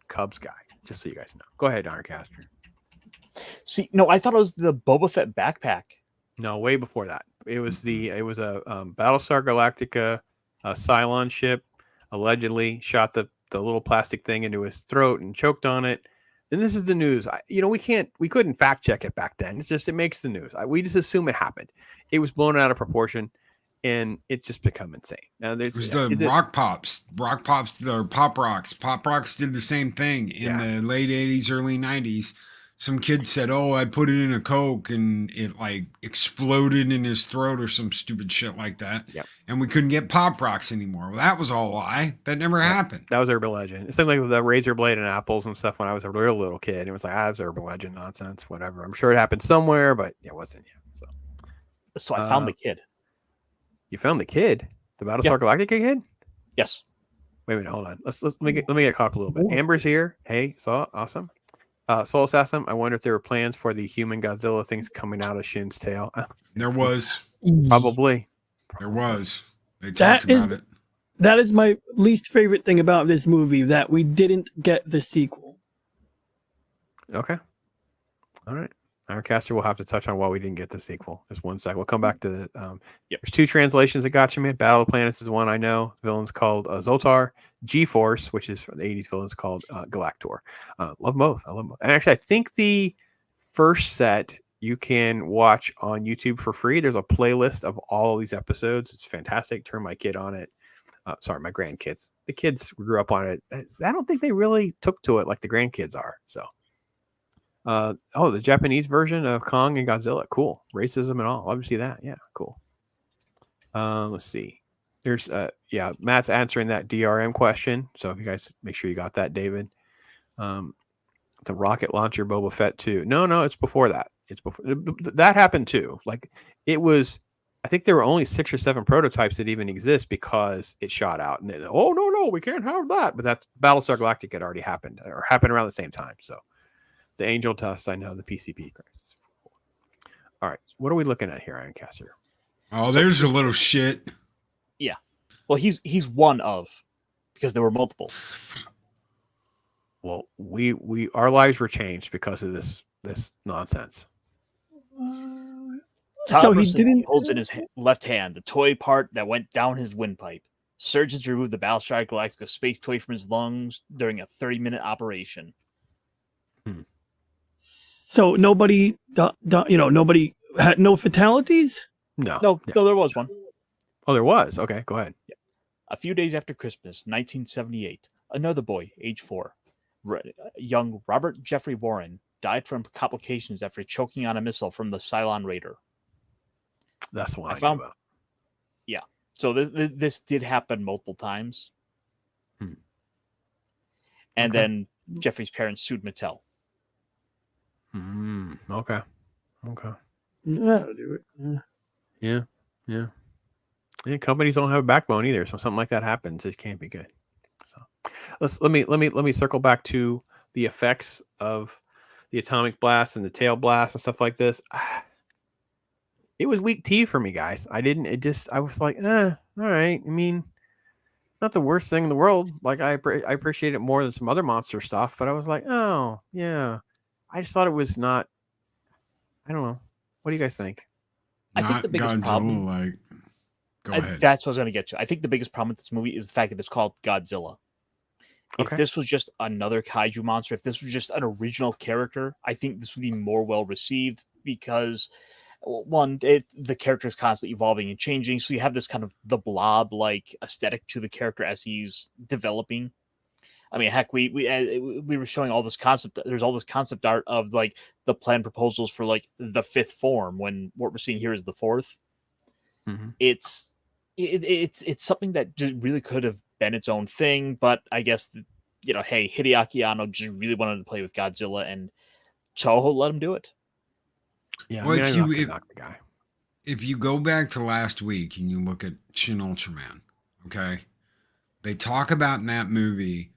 Cubs guy. Just so you guys know. Go ahead, Uncaster. See, no, I thought it was the Boba Fett backpack. No, way before that. It was a Battlestar Galactica Cylon ship. Allegedly shot the little plastic thing into his throat and choked on it. And this is the news. We couldn't fact check it back then. It's just, it makes the news. We just assume it happened. It was blown out of proportion, and it's just become insane. Now It was the rock pops, or pop rocks. Pop rocks did the same thing in the late 80s, early 90s. Some kid said, "Oh, I put it in a Coke and it like exploded in his throat," or some stupid shit like that. Yep. And we couldn't get pop rocks anymore. Well, that was all a lie. That never happened. That was urban legend. It's like the razor blade and apples and stuff when I was a real little kid. It was like, that was urban legend nonsense, whatever. I'm sure it happened somewhere, but it wasn't. Yeah. So I found the kid. You found the kid? The Battlestar Galactica kid? Yes. Wait a minute, hold on. Let me get caught up a little bit. Amber's here. Hey, awesome. Soul Assassin, I wonder if there were plans for the human Godzilla things coming out of Shin's tail. There was. Probably. There was. They talked about it. That is my least favorite thing about this movie, that we didn't get the sequel. Okay. All right. Ironcaster will have to touch on why we didn't get the sequel. Just one sec. We'll come back to the. There's two translations that got you, man. Battle of the Planets is one I know. Villain's called Zoltar. G-Force, which is from the 80s villains, called Galactor. Love both. I love both. And actually, I think the first set you can watch on YouTube for free. There's a playlist of all of these episodes. It's fantastic. Turn my kid on it. Sorry, my grandkids. The kids grew up on it. I don't think they really took to it like the grandkids are. So. The Japanese version of Kong and Godzilla. Cool. Racism and all. Love to see that. Yeah, cool. Let's see. There's Matt's answering that DRM question. So if you guys make sure you got that, David. The rocket launcher Boba Fett too. No, it's before that. It's before that happened too. Like it was, I think there were only 6 or 7 prototypes that even exist because it shot out and no, we can't have that. But that's Battlestar Galactica had already happened or happened around the same time. So the Angel Dust, I know the PCP crisis. All right, what are we looking at here, Ironcaster? Oh, there's a little shit. Yeah. Well, he's one of, because there were multiple. Well, our lives were changed because of this nonsense. So he didn't holds in his left hand the toy part that went down his windpipe. Surgeons removed the Battlestar Galactica space toy from his lungs during a 30-minute operation. So nobody had no fatalities? No, there was one. Oh, there was? Okay, go ahead. Yeah. A few days after Christmas, 1978, another boy, age 4, young Robert Jeffrey Warren, died from complications after choking on a missile from the Cylon Raider. That's the one I found. Knew about. Yeah. So this did happen multiple times. And then Jeffrey's parents sued Mattel. Okay. That'll do it. Yeah. Companies don't have a backbone either, so something like that happens. It can't be good. So let me circle back to the effects of the atomic blast and the tail blast and stuff like this. It was weak tea for me, guys. I was like, all right. I mean, not the worst thing in the world. Like I appreciate it more than some other monster stuff, but I was like, oh yeah. I just thought it was not. I don't know. What do you guys think? I think the biggest problem. Go ahead. That's what I was going to get to. I think the biggest problem with this movie is the fact that it's called Godzilla. If this was just another kaiju monster, if this was just an original character, I think this would be more well received because, one, the character is constantly evolving and changing, so you have this kind of the blob-like aesthetic to the character as he's developing. I mean, heck, we were showing all this concept. There's all this concept art of like the planned proposals for like the 5th form, when what we're seeing here is the 4th. Mm-hmm. It's something that just really could have been its own thing, but I guess hey, Hideaki Anno just really wanted to play with Godzilla, and Toho let him do it. Yeah, well, if you go back to last week and you look at Shin Ultraman, okay, they talk about in that movie.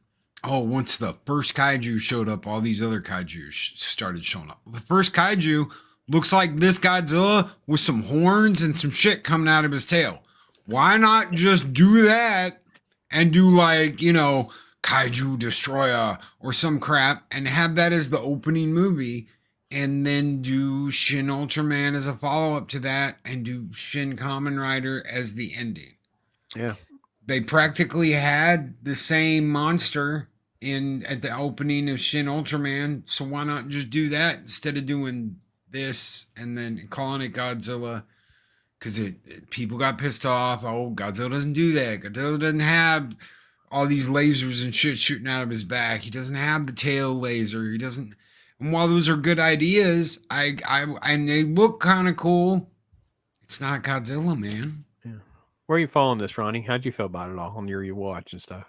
Oh, once the first kaiju showed up, all these other kaiju started showing up. The first kaiju looks like this Godzilla with some horns and some shit coming out of his tail. Why not just do that and do like, Kaiju Destroyer or some crap and have that as the opening movie and then do Shin Ultraman as a follow-up to that, and do Shin Kamen Rider as the ending. Yeah. They practically had the same monster at the opening of Shin Ultraman, so why not just do that instead of doing this and then calling it Godzilla? Because people got pissed off. Oh, Godzilla doesn't do that. Godzilla doesn't have all these lasers and shit shooting out of his back. He doesn't have the tail laser. He doesn't. And while those are good ideas, and they look kind of cool, it's not Godzilla, man. Yeah. Where are you following this, Ronnie? How'd you feel about it all on your watch and stuff?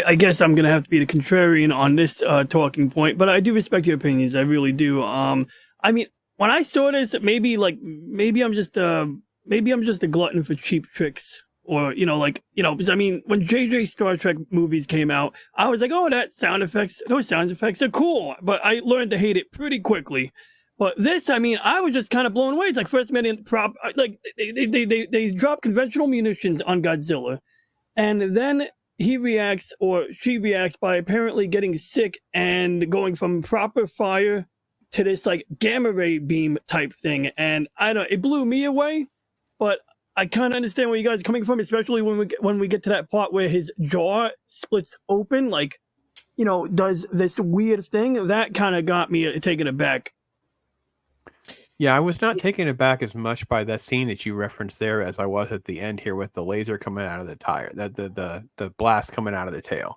I guess I'm gonna have to be the contrarian on this talking point, but I do respect your opinions. I really do. I mean, when I saw this, maybe I'm just a glutton for cheap tricks, or because I mean, when JJ Star Trek movies came out, I was like, oh, those sound effects are cool, but I learned to hate it pretty quickly. But this, I mean, I was just kind of blown away. It's like first man in prop, like they drop conventional munitions on Godzilla, and then he reacts or she reacts by apparently getting sick and going from proper fire to this like gamma ray beam type thing. And I don't, it blew me away, but I kind of understand where you guys are coming from, especially when we get to that part where his jaw splits open, like, does this weird thing. That kind of got me taken aback. Yeah, I was not taken aback as much by that scene that you referenced there as I was at the end here with the laser coming out of the tire, the blast coming out of the tail,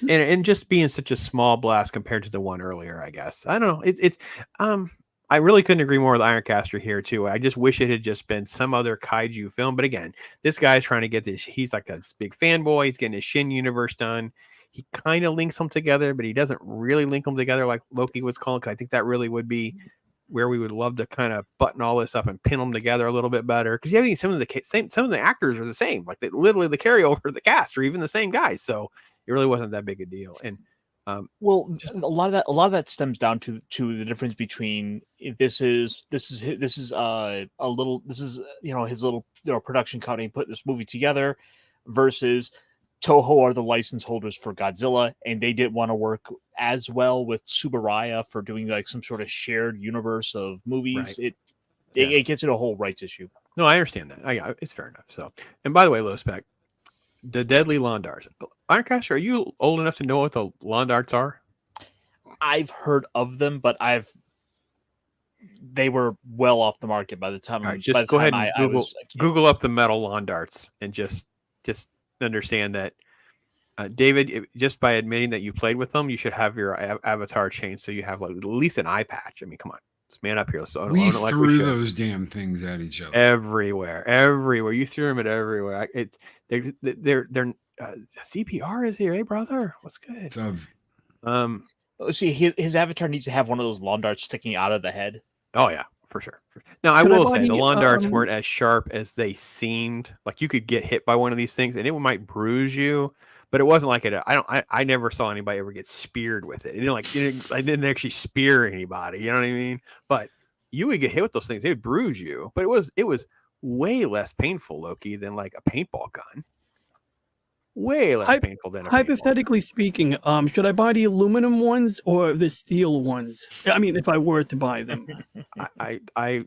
and just being such a small blast compared to the one earlier. I guess I don't know. I really couldn't agree more with Ironcaster here too. I just wish it had just been some other kaiju film. But again, this guy's trying to get this. He's like this big fanboy. He's getting his Shin universe done. He kind of links them together, but he doesn't really link them together like Loki was calling. Cause I think that really would be where we would love to kind of button all this up and pin them together a little bit better. Because some of the actors are the same, like literally the carryover of the cast or even the same guys. So it really wasn't that big a deal. And a lot of that stems down to the difference between this is his little production company put this movie together versus Toho are the license holders for Godzilla, and they didn't want to work as well with Subaraya for doing like some sort of shared universe of movies. Right. It gets into a whole rights issue. No, I understand that. It's fair enough. So, and by the way, low spec, the deadly Londarts. Ironcaster, are you old enough to know what the Londarts are? I've heard of them, but they were well off the market by the time. Right, just go ahead and Google up the metal Londarts and just understand that, David, just by admitting that you played with them, you should have your avatar changed so you have like at least an eye patch. I mean, come on, let's man up here. We threw those damn things at each other everywhere. You threw them at everywhere. They're CPR is here, hey brother. What's good? See, his avatar needs to have one of those lawn darts sticking out of the head. Oh yeah, for sure. Now I will say the lawn darts weren't as sharp as they seemed. Like you could get hit by one of these things and it might bruise you, but it wasn't like it. I never saw anybody ever get speared with it. I didn't actually spear anybody. You know what I mean? But you would get hit with those things. They would bruise you, but it was way less painful, Loki, than like a paintball gun. Way less painful than a hypothetically speaking. Should I buy the aluminum ones or the steel ones? I mean, if I were to buy them, I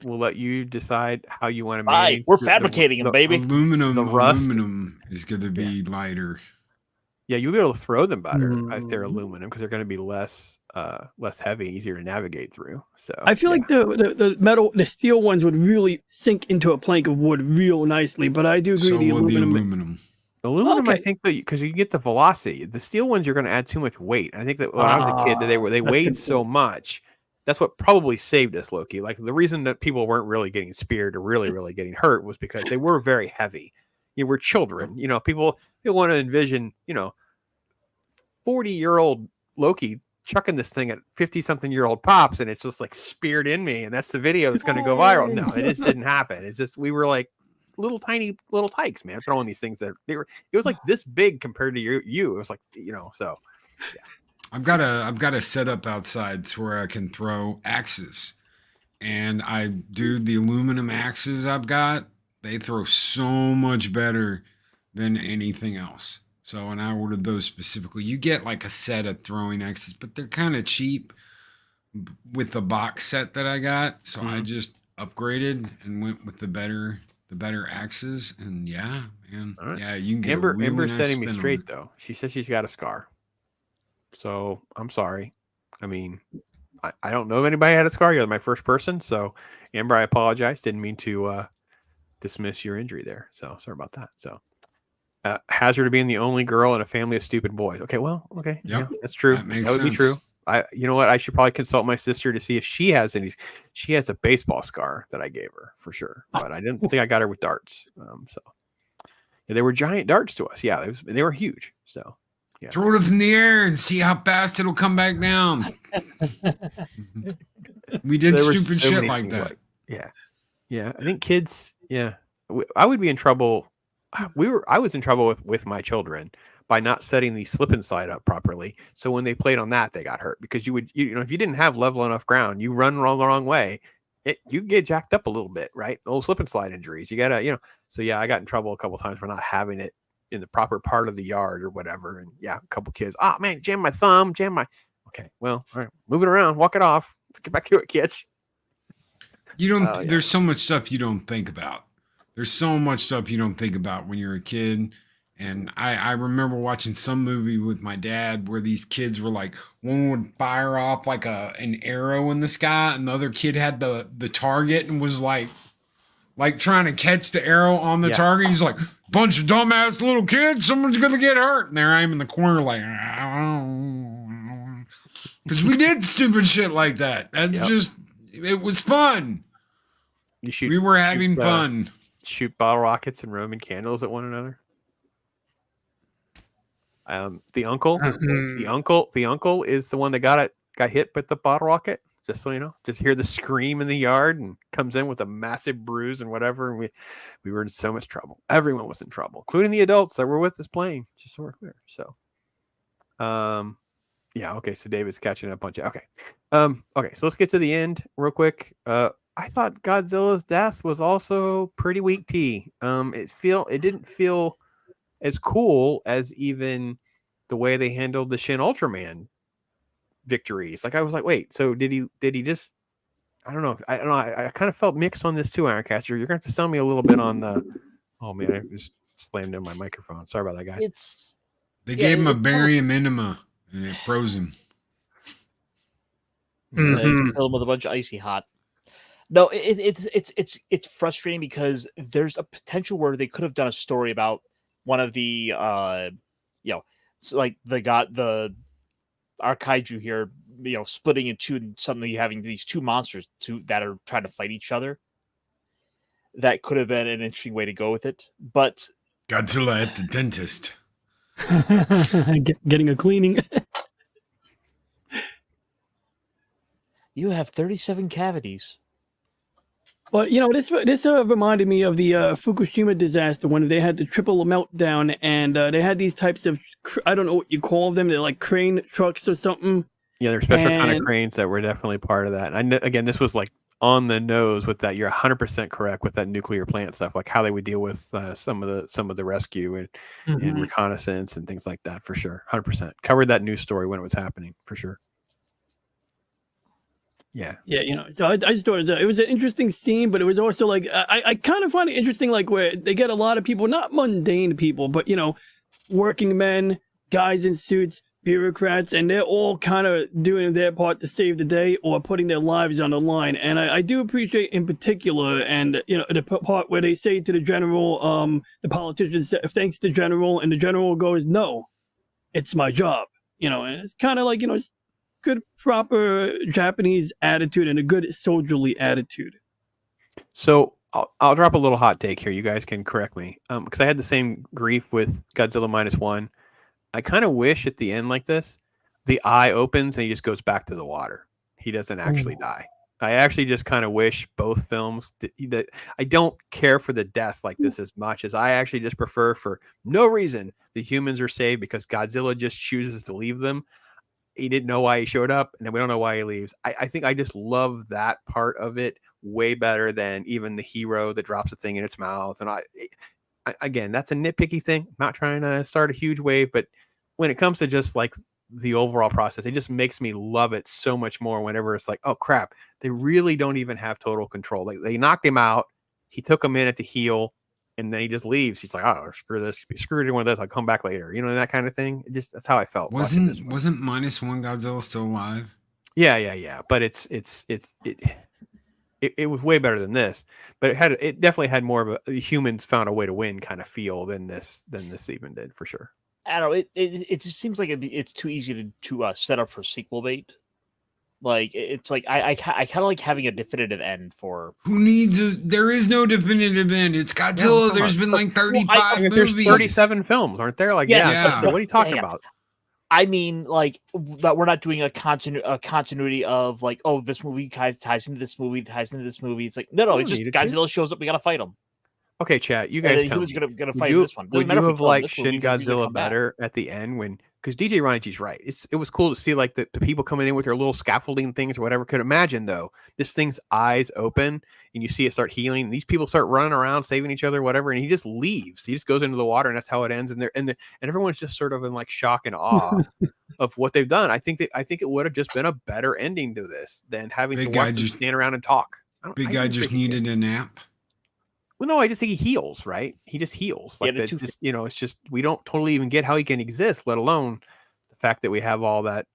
will let you decide how you want to manage. We're fabricating them, baby. Aluminum is going to be lighter. Yeah, you'll be able to throw them better if they're aluminum because they're going to be less heavy, easier to navigate through. So I feel like the steel ones would really sink into a plank of wood real nicely. But I do agree with the aluminum. Aluminum, okay. I think, because you get the velocity. The steel ones, you're going to add too much weight. I think that when I was a kid, they weighed so much. That's what probably saved us, Loki. Like the reason that people weren't really getting speared or really, really getting hurt was because they were very heavy. You were children. People want to envision, 40-year-old Loki chucking this thing at 50-something-year-old pops, and it's just like speared in me, and that's the video that's going to go viral. No, it just didn't happen. It's just we were like tiny little tykes, man, throwing these things that it was like this big compared to you. It was like, so yeah. I've got a setup outside to where I can throw axes, and the aluminum axes I've got, they throw so much better than anything else. So when I ordered those specifically, you get like a set of throwing axes, but they're kind of cheap. with the box set that I got. So I Mhm. just upgraded and went with the better axes. And yeah, man, All right. yeah, you can get a Amber really Amber's nice setting me spin on straight it. though. She says she's got a scar. So I'm sorry. I mean, I don't know if anybody had a scar. You're my first person. So Amber, I apologize. Didn't mean to dismiss your injury there. So sorry about that. So Hazard of being the only girl in a family of stupid boys. Okay, well, okay, Yep, yeah, that's true. that makes That would be sense. true. You know what? I should probably consult my sister to see if she has any. She has a baseball scar that I gave her for sure, but I didn't think I got her with darts. So yeah, they were giant darts to us. Yeah, they were huge. So yeah, Throw it up in the air and see how fast it'll come back down. We did there were stupid so shit many like things that. yeah. I think kids. Yeah, I would be in trouble. I was in trouble with my children by not setting the slip and slide up properly. So when they played on that, they got hurt because you know, if you didn't have level enough ground, you run the wrong way, you get jacked up a little bit, right? Old slip and slide injuries. You gotta, you know. So yeah, I got in trouble a couple times for not having it in the proper part of the yard or whatever. And yeah, a couple kids, oh man, jam my thumb, jam my. Okay, well, all right, move it around, walk it off. Let's get back to it, kids. You don't. Yeah. There's so much stuff you don't think about. There's so much stuff you don't think about when you're a kid. And I remember watching some movie with my dad where these kids were like, one would fire off like an arrow in the sky, and the other kid had the target and was like trying to catch the arrow on the Yeah. target. He's like, bunch of dumbass little kids, someone's gonna get hurt. And there I am in the corner like, because we did stupid shit like that. That Yep. just, it was fun. You shoot. We were having shoot, fun. Shoot bottle rockets and Roman candles at one another. The uncle is the one that got hit with the bottle rocket. Just so you know, just hear the scream in the yard and comes in with a massive bruise and whatever. And we were in so much trouble. Everyone was in trouble, including the adults that were with us playing. Just so we're clear. So, yeah, okay. So David's catching up on you. Okay, okay. So let's get to the end real quick. I thought Godzilla's death was also pretty weak tea. It didn't feel as cool as even the way they handled the Shin Ultraman victories. Like I was like, wait, so did he just? I don't know. I kind of felt mixed on this too, Ironcaster. You're going to have to tell me a little bit on the. Oh man, I just slammed in my microphone. Sorry about that, guys. They gave him a barium enema and it froze him. Fill them with a bunch of icy hot. No, it's frustrating because there's a potential where they could have done a story about one of the so like the our kaiju here, splitting into and suddenly having these two monsters that are trying to fight each other. That could have been an interesting way to go with it, but Godzilla at the dentist. Getting a cleaning. you have 37 cavities. But this reminded me of the Fukushima disaster when they had the triple meltdown, and they had these types of I don't know what you call them. They're like crane trucks or something. Yeah, they're special kind of cranes that were definitely part of that. And again, this was like on the nose with that. You're 100% correct with that nuclear plant stuff, like how they would deal with some of the rescue and reconnaissance and things like that for sure. 100% covered that news story when it was happening for sure. Yeah. So I just thought it was an interesting scene, but it was also like I kind of find it interesting, like where they get a lot of people, not mundane people, but working men, guys in suits, bureaucrats, and they're all kind of doing their part to save the day or putting their lives on the line. And I do appreciate in particular, and the part where they say to the general, the politicians, thanks to general, and the general goes, no, it's my job. And it's kind of like it's good proper Japanese attitude and a good soldierly attitude. So I'll drop a little hot take here. You guys can correct me because I had the same grief with Godzilla -1. I kind of wish at the end like this, the eye opens and he just goes back to the water. He doesn't actually die. I actually just kind of wish both films that I don't care for the death like this as much as I actually just prefer for no reason the humans are saved because Godzilla just chooses to leave them. He didn't know why he showed up, and then we don't know why he leaves. I think I just love that part of it way better than even the hero that drops a thing in its mouth. And I again, that's a nitpicky thing. I'm not trying to start a huge wave, but when it comes to just like the overall process. It just makes me love it so much more whenever it's like, oh crap, they really don't even have total control. Like they knocked him out. He took a minute to heal, and then he just leaves. He's like, oh, screw this, screw anyone with this. I'll come back later. You know, that kind of thing. That's how I felt. Wasn't -1 Godzilla still alive? Yeah. But it was way better than this. But it definitely had more of a humans found a way to win kind of feel than this even did, for sure. I don't know. It just seems like it's too easy to set up for sequel bait. Like it's like I kind of like having a definitive end for. Who needs there is no definitive end. It's Godzilla. Yeah, there's been like 35 movies. There's 37 films, aren't there? Like, yeah. What are you talking about? I mean, like that we're not doing a continuity of like, oh, this movie ties into this movie, ties into this movie. It's like no, it's just Godzilla shows up. We gotta fight him. Okay, chat. You guys, he was gonna fight you, this one. Would you have liked Shin Godzilla better at the end because DJ Ronichi's right. It was cool to see like the people coming in with their little scaffolding things or whatever. Could imagine though, this thing's eyes open and you see it start healing. And these people start running around, saving each other, whatever, and he just leaves. He just goes into the water, and that's how it ends. And everyone's just sort of in like shock and awe of what they've done. I think it would have just been a better ending to this than having to watch them stand around and talk. Big guy just needed a nap. Well, no, I just think he heals, right? He just heals. Like it's just we don't totally even get how he can exist, let alone the fact that we have all that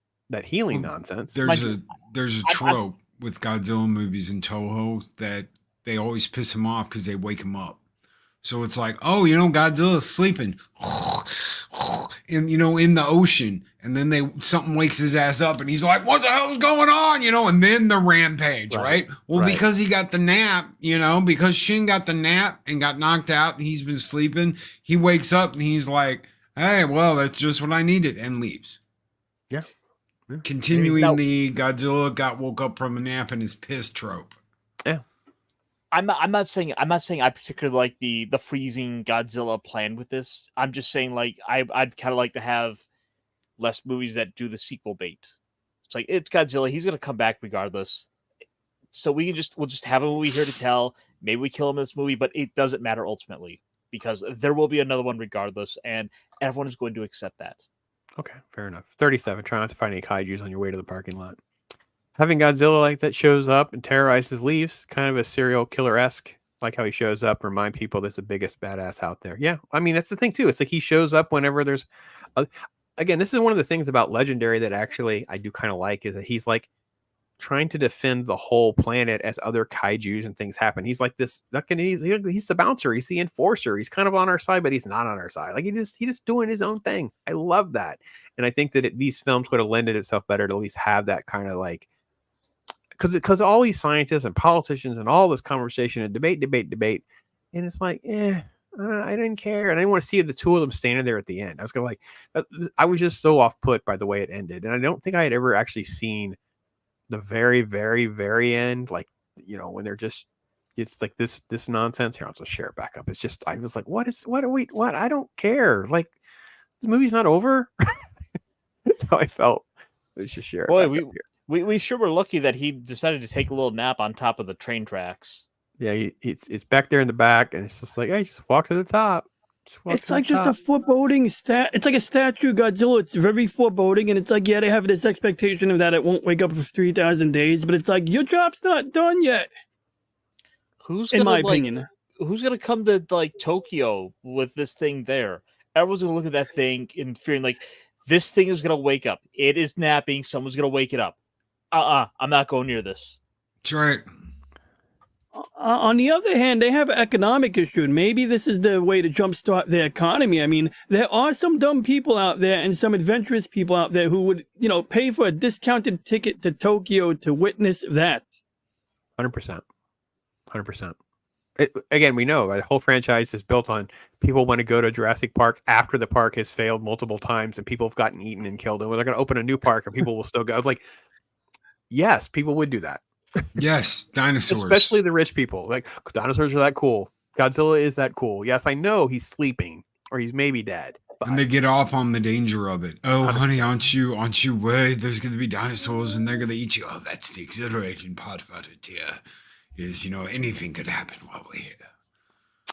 healing nonsense. There's a trope with Godzilla movies in Toho that they always piss him off because they wake him up. So it's like, oh, Godzilla's sleeping, and in the ocean, and then something wakes his ass up, and he's like, "What the hell's going on?" And then the rampage, right? Well, because he got the nap, because Shin got the nap and got knocked out, and he's been sleeping. He wakes up and he's like, "Hey, well, that's just what I needed," and leaves. Yeah. Continuing the Godzilla woke up from a nap and is pissed trope. Yeah. I'm not saying I particularly like the freezing Godzilla plan with this. I'm just saying like I'd kind of like to have less movies that do the sequel bait. It's like it's Godzilla, he's gonna come back regardless. So we'll just have a movie here to tell. Maybe we kill him in this movie, but it doesn't matter ultimately because there will be another one regardless, and everyone is going to accept that. Okay, fair enough. 37. Try not to find any kaijus on your way to the parking lot. Having Godzilla like that shows up and terrorizes leaves, kind of a serial killer-esque, like how he shows up, remind people that's the biggest badass out there. Yeah, I mean, that's the thing, too. It's like he shows up whenever there's... Again, this is one of the things about Legendary that actually I do kind of like, is that he's like trying to defend the whole planet as other kaijus and things happen. He's like this... He's the bouncer. He's the enforcer. He's kind of on our side, but he's not on our side. Like, he's just doing his own thing. I love that. And I think that these films would have lended itself better to at least have that kind of like... Because all these scientists and politicians and all this conversation and debate, and it's like, I didn't care, and I didn't want to see the two of them standing there at the end. I was gonna I was just so off put by the way it ended, and I don't think I had ever actually seen the very, very, very end, like when they're just, it's like this nonsense. Here, I'll just share it back up. It's just I was like, what? I don't care. Like this movie's not over. That's how I felt. Let's just share. Boy, we sure were lucky that he decided to take a little nap on top of the train tracks. Yeah, it's back there in the back, and it's just like, hey, just walk to the top. It's like just a foreboding It's like a statue of Godzilla. It's very foreboding, and it's like, yeah, they have this expectation of that it won't wake up for 3,000 days, but it's like, your job's not done yet. In my opinion, who's gonna come to like Tokyo with this thing there? Everyone's gonna look at that thing and fearing like this thing is gonna wake up. It is napping. Someone's gonna wake it up. I'm not going near this. That's right. On the other hand, they have an economic issue, and maybe this is the way to jumpstart their economy. I mean, there are some dumb people out there and some adventurous people out there who would, pay for a discounted ticket to Tokyo to witness that. 100%. Again, we know the whole franchise is built on people want to go to Jurassic Park after the park has failed multiple times and people have gotten eaten and killed, and they're going to open a new park and people will still go. It's like, yes, people would do that. Yes, dinosaurs. Especially the rich people. Like, dinosaurs are that cool. Godzilla is that cool. Yes, I know he's sleeping or he's maybe dead. But... And they get off on the danger of it. Oh, 100%. Honey, aren't you worried there's going to be dinosaurs and they're going to eat you? Oh, that's the exhilarating part about it here. Is, anything could happen while we're here.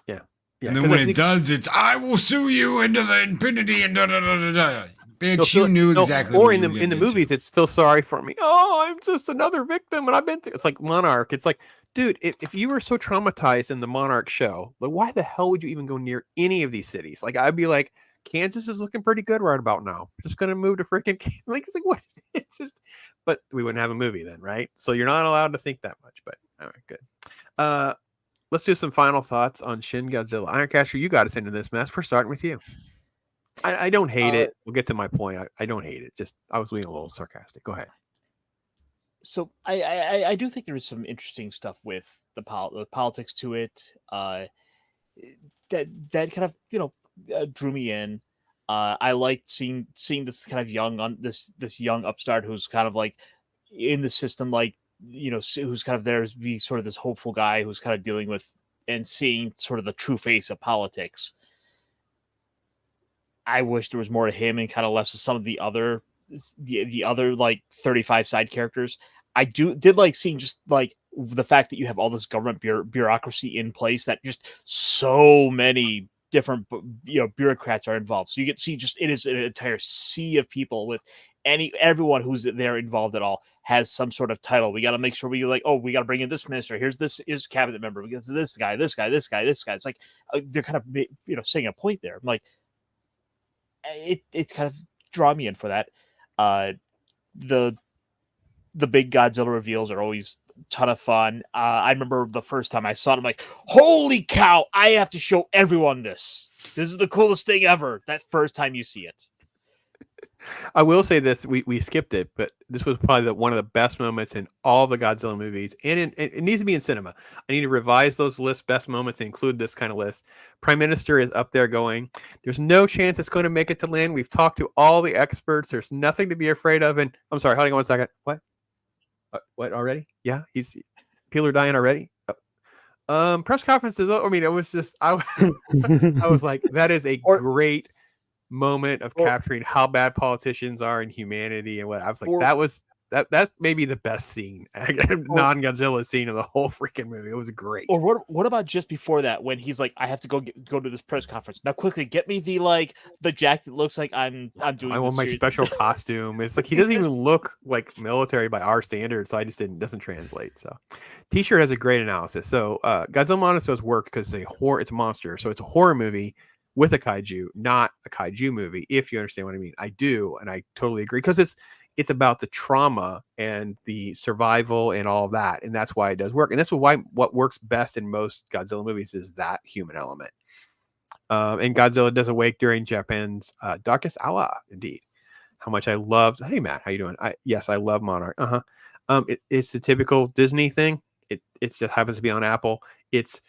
Yeah. And then when it does, it's, I will sue you into the infinity and da-da-da-da-da. Bitch, you knew exactly. Or what in you the were in the getting into. movies, it's feel sorry for me. Oh, I'm just another victim, and I've been. It's like Monarch. It's like, dude, if you were so traumatized in the Monarch show, like, why the hell would you even go near any of these cities? Like, I'd be like, Kansas is looking pretty good right about now. Just gonna move to freaking like, it's like what? It's just, but we wouldn't have a movie then, right? So you're not allowed to think that much. But all right, good. Let's do some final thoughts on Shin Godzilla. Ironcaster, you got us into this mess. We're starting with you. I don't hate it. We'll get to my point. I don't hate it. Just I was being a little sarcastic. Go ahead. So I do think there is some interesting stuff with the politics to it. That kind of drew me in. I liked seeing this kind of this young upstart who's kind of like in the system, like who's kind of there to be sort of this hopeful guy who's kind of dealing with and seeing sort of the true face of politics. I wish there was more to him and kind of less of some of the other like 35 side characters. I did like seeing just like the fact that you have all this government bureaucracy in place, that just so many different bureaucrats are involved. So you get to see just it is an entire sea of people with everyone who's there involved at all has some sort of title. We got to make sure we like, oh, we got to bring in this minister. Here's this is cabinet member. We got this guy. It's like they're kind of saying a point there. I'm like, it's kind of draw me in for that. The big Godzilla reveals are always a ton of fun. I remember the first time I saw it, I'm like, holy cow, I have to show everyone this. This is the coolest thing ever. That first time you see it. I will say this: we skipped it, but this was probably one of the best moments in all the Godzilla movies, and it needs to be in cinema. I need to revise those lists, best moments, and include this kind of list. Prime Minister is up there going, "There's no chance it's going to make it to land. We've talked to all the experts. There's nothing to be afraid of." And I'm sorry, hold on 1 second. What already? Yeah, people are dying already. Press conferences. I mean, it was just I was like, that is a great moment of capturing how bad politicians are in humanity and what I was like, that may be the best scene, non-Godzilla scene of the whole freaking movie. It was great. Or what about just before that when he's like, I have to go to this press conference now, quickly get me the jacket that looks like I'm doing. I want my special costume. It's like he doesn't even look like military by our standards, so doesn't translate. So T-shirt has a great analysis. So Godzilla Monsters work because it's a monster, so it's a horror movie with a kaiju, not a kaiju movie, if you understand what I mean. I do, and I totally agree, because it's about the trauma and the survival and all of that, and that's why it does work. And that's why what works best in most Godzilla movies is that human element. And Godzilla does awake during Japan's darkest hour, indeed. How much I loved. Hey Matt, how you doing? Yes, I love Monarch. It's the typical Disney thing. It just happens to be on Apple. It's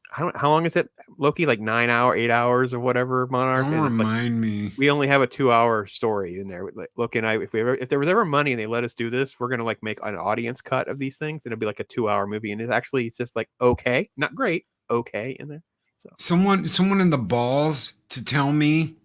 how long is it, Loki? Like 8 hours or whatever, Monarch. Don't remind me. We only have a 2-hour story in there. Like, Loki and I, if there was ever money and they let us do this, we're gonna like make an audience cut of these things. It'll be like a 2-hour movie, and it's just like okay, not great, okay in there. So someone in the balls to tell me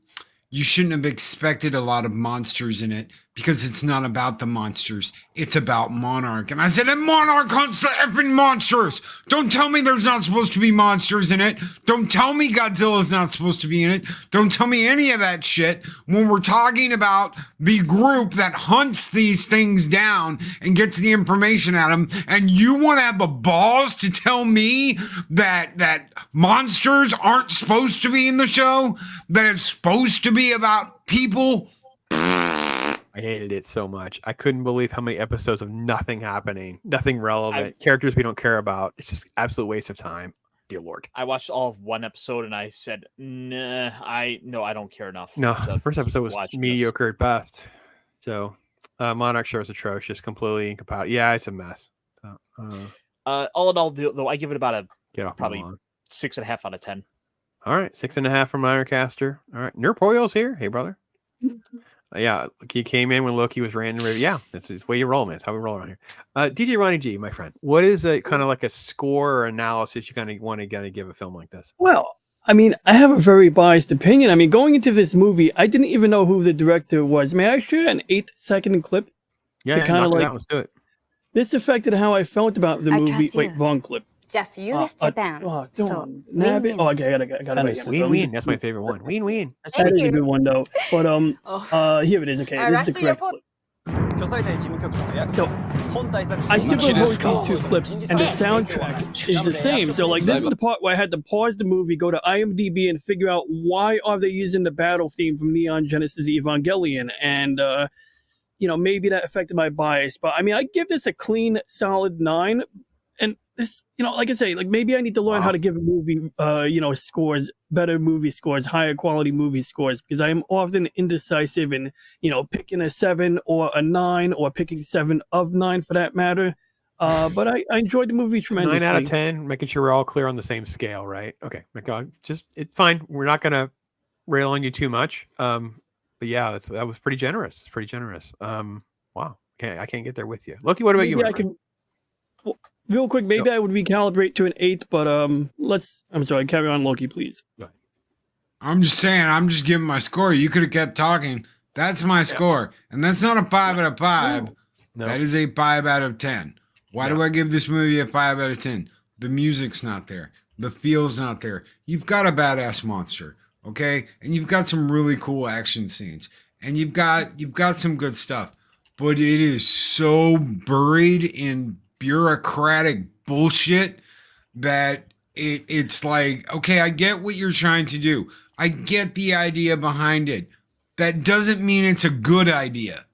you shouldn't have expected a lot of monsters in it because it's not about the monsters. It's about Monarch. And I said, and Monarch hunts the effing monsters. Don't tell me there's not supposed to be monsters in it. Don't tell me Godzilla's not supposed to be in it. Don't tell me any of that shit when we're talking about the group that hunts these things down and gets the information at them. And you want to have the balls to tell me that monsters aren't supposed to be in the show? That it's supposed to be about people? I hated it so much. I couldn't believe how many episodes of nothing happening, nothing relevant, characters we don't care about. It's just absolute waste of time. Dear Lord. I watched all of one episode and I said, nah, I don't care enough. No, the first episode was mediocre at best. So Monarch show is atrocious, completely incompatible. Yeah, it's a mess. So, all in all, though, I give it about probably 6.5 out of 10. All right, 6.5 from Ironcaster. All right, Nerpoyo's here. Hey, brother. Yeah, he came in when Loki was random. Yeah, that's the way you roll, man. That's how we roll around here. DJ Ronnie G, my friend, what is a kind of like a score or analysis you kind of want to give a film like this? Well, I mean, I have a very biased opinion. I mean, going into this movie, I didn't even know who the director was. May I share an 8-second clip? Yeah, kind of like, let's do it. This affected how I felt about the movie. Wait, wrong clip. just US, Japan. Oh, So, don't nab it. win-win. Oh, okay, I gotta That wait. is Ween ween. That's my favorite one. Ween ween. That Thank is a you. good one though. But Oh. here it is. Okay, I this is the rushed to your correct point. clip. I superimposed these two clips, and the soundtrack is the same. So, like, this is the part where I had to pause the movie, go to IMDb, and figure out why are they using the battle theme from Neon Genesis Evangelion, and maybe that affected my bias. But I mean, I give this a clean, solid 9. And this, like I say, like maybe I need to learn how to give a movie, scores, better movie scores, higher quality movie scores, because I am often indecisive in, picking a 7 or a 9 or picking 7 of 9 for that matter. But I enjoyed the movie tremendously. 9 out of 10, making sure we're all clear on the same scale, right? Okay, it's fine. We're not gonna rail on you too much. But yeah, that was pretty generous. It's pretty generous. Wow, I can't get there with you. Loki, what about you? Real quick, maybe I would recalibrate to an 8, but I'm sorry, carry on, Loki, please. I'm just saying, I'm just giving my score. You could have kept talking. That's my score. And that's not a 5 out of 5. No. That is a 5 out of 10. Why do I give this movie a 5 out of 10? The music's not there. The feel's not there. You've got a badass monster, okay? And you've got some really cool action scenes. And you've got some good stuff. But it is so buried in bureaucratic bullshit that it's like, okay, I get what you're trying to do. I get the idea behind it. That doesn't mean it's a good idea.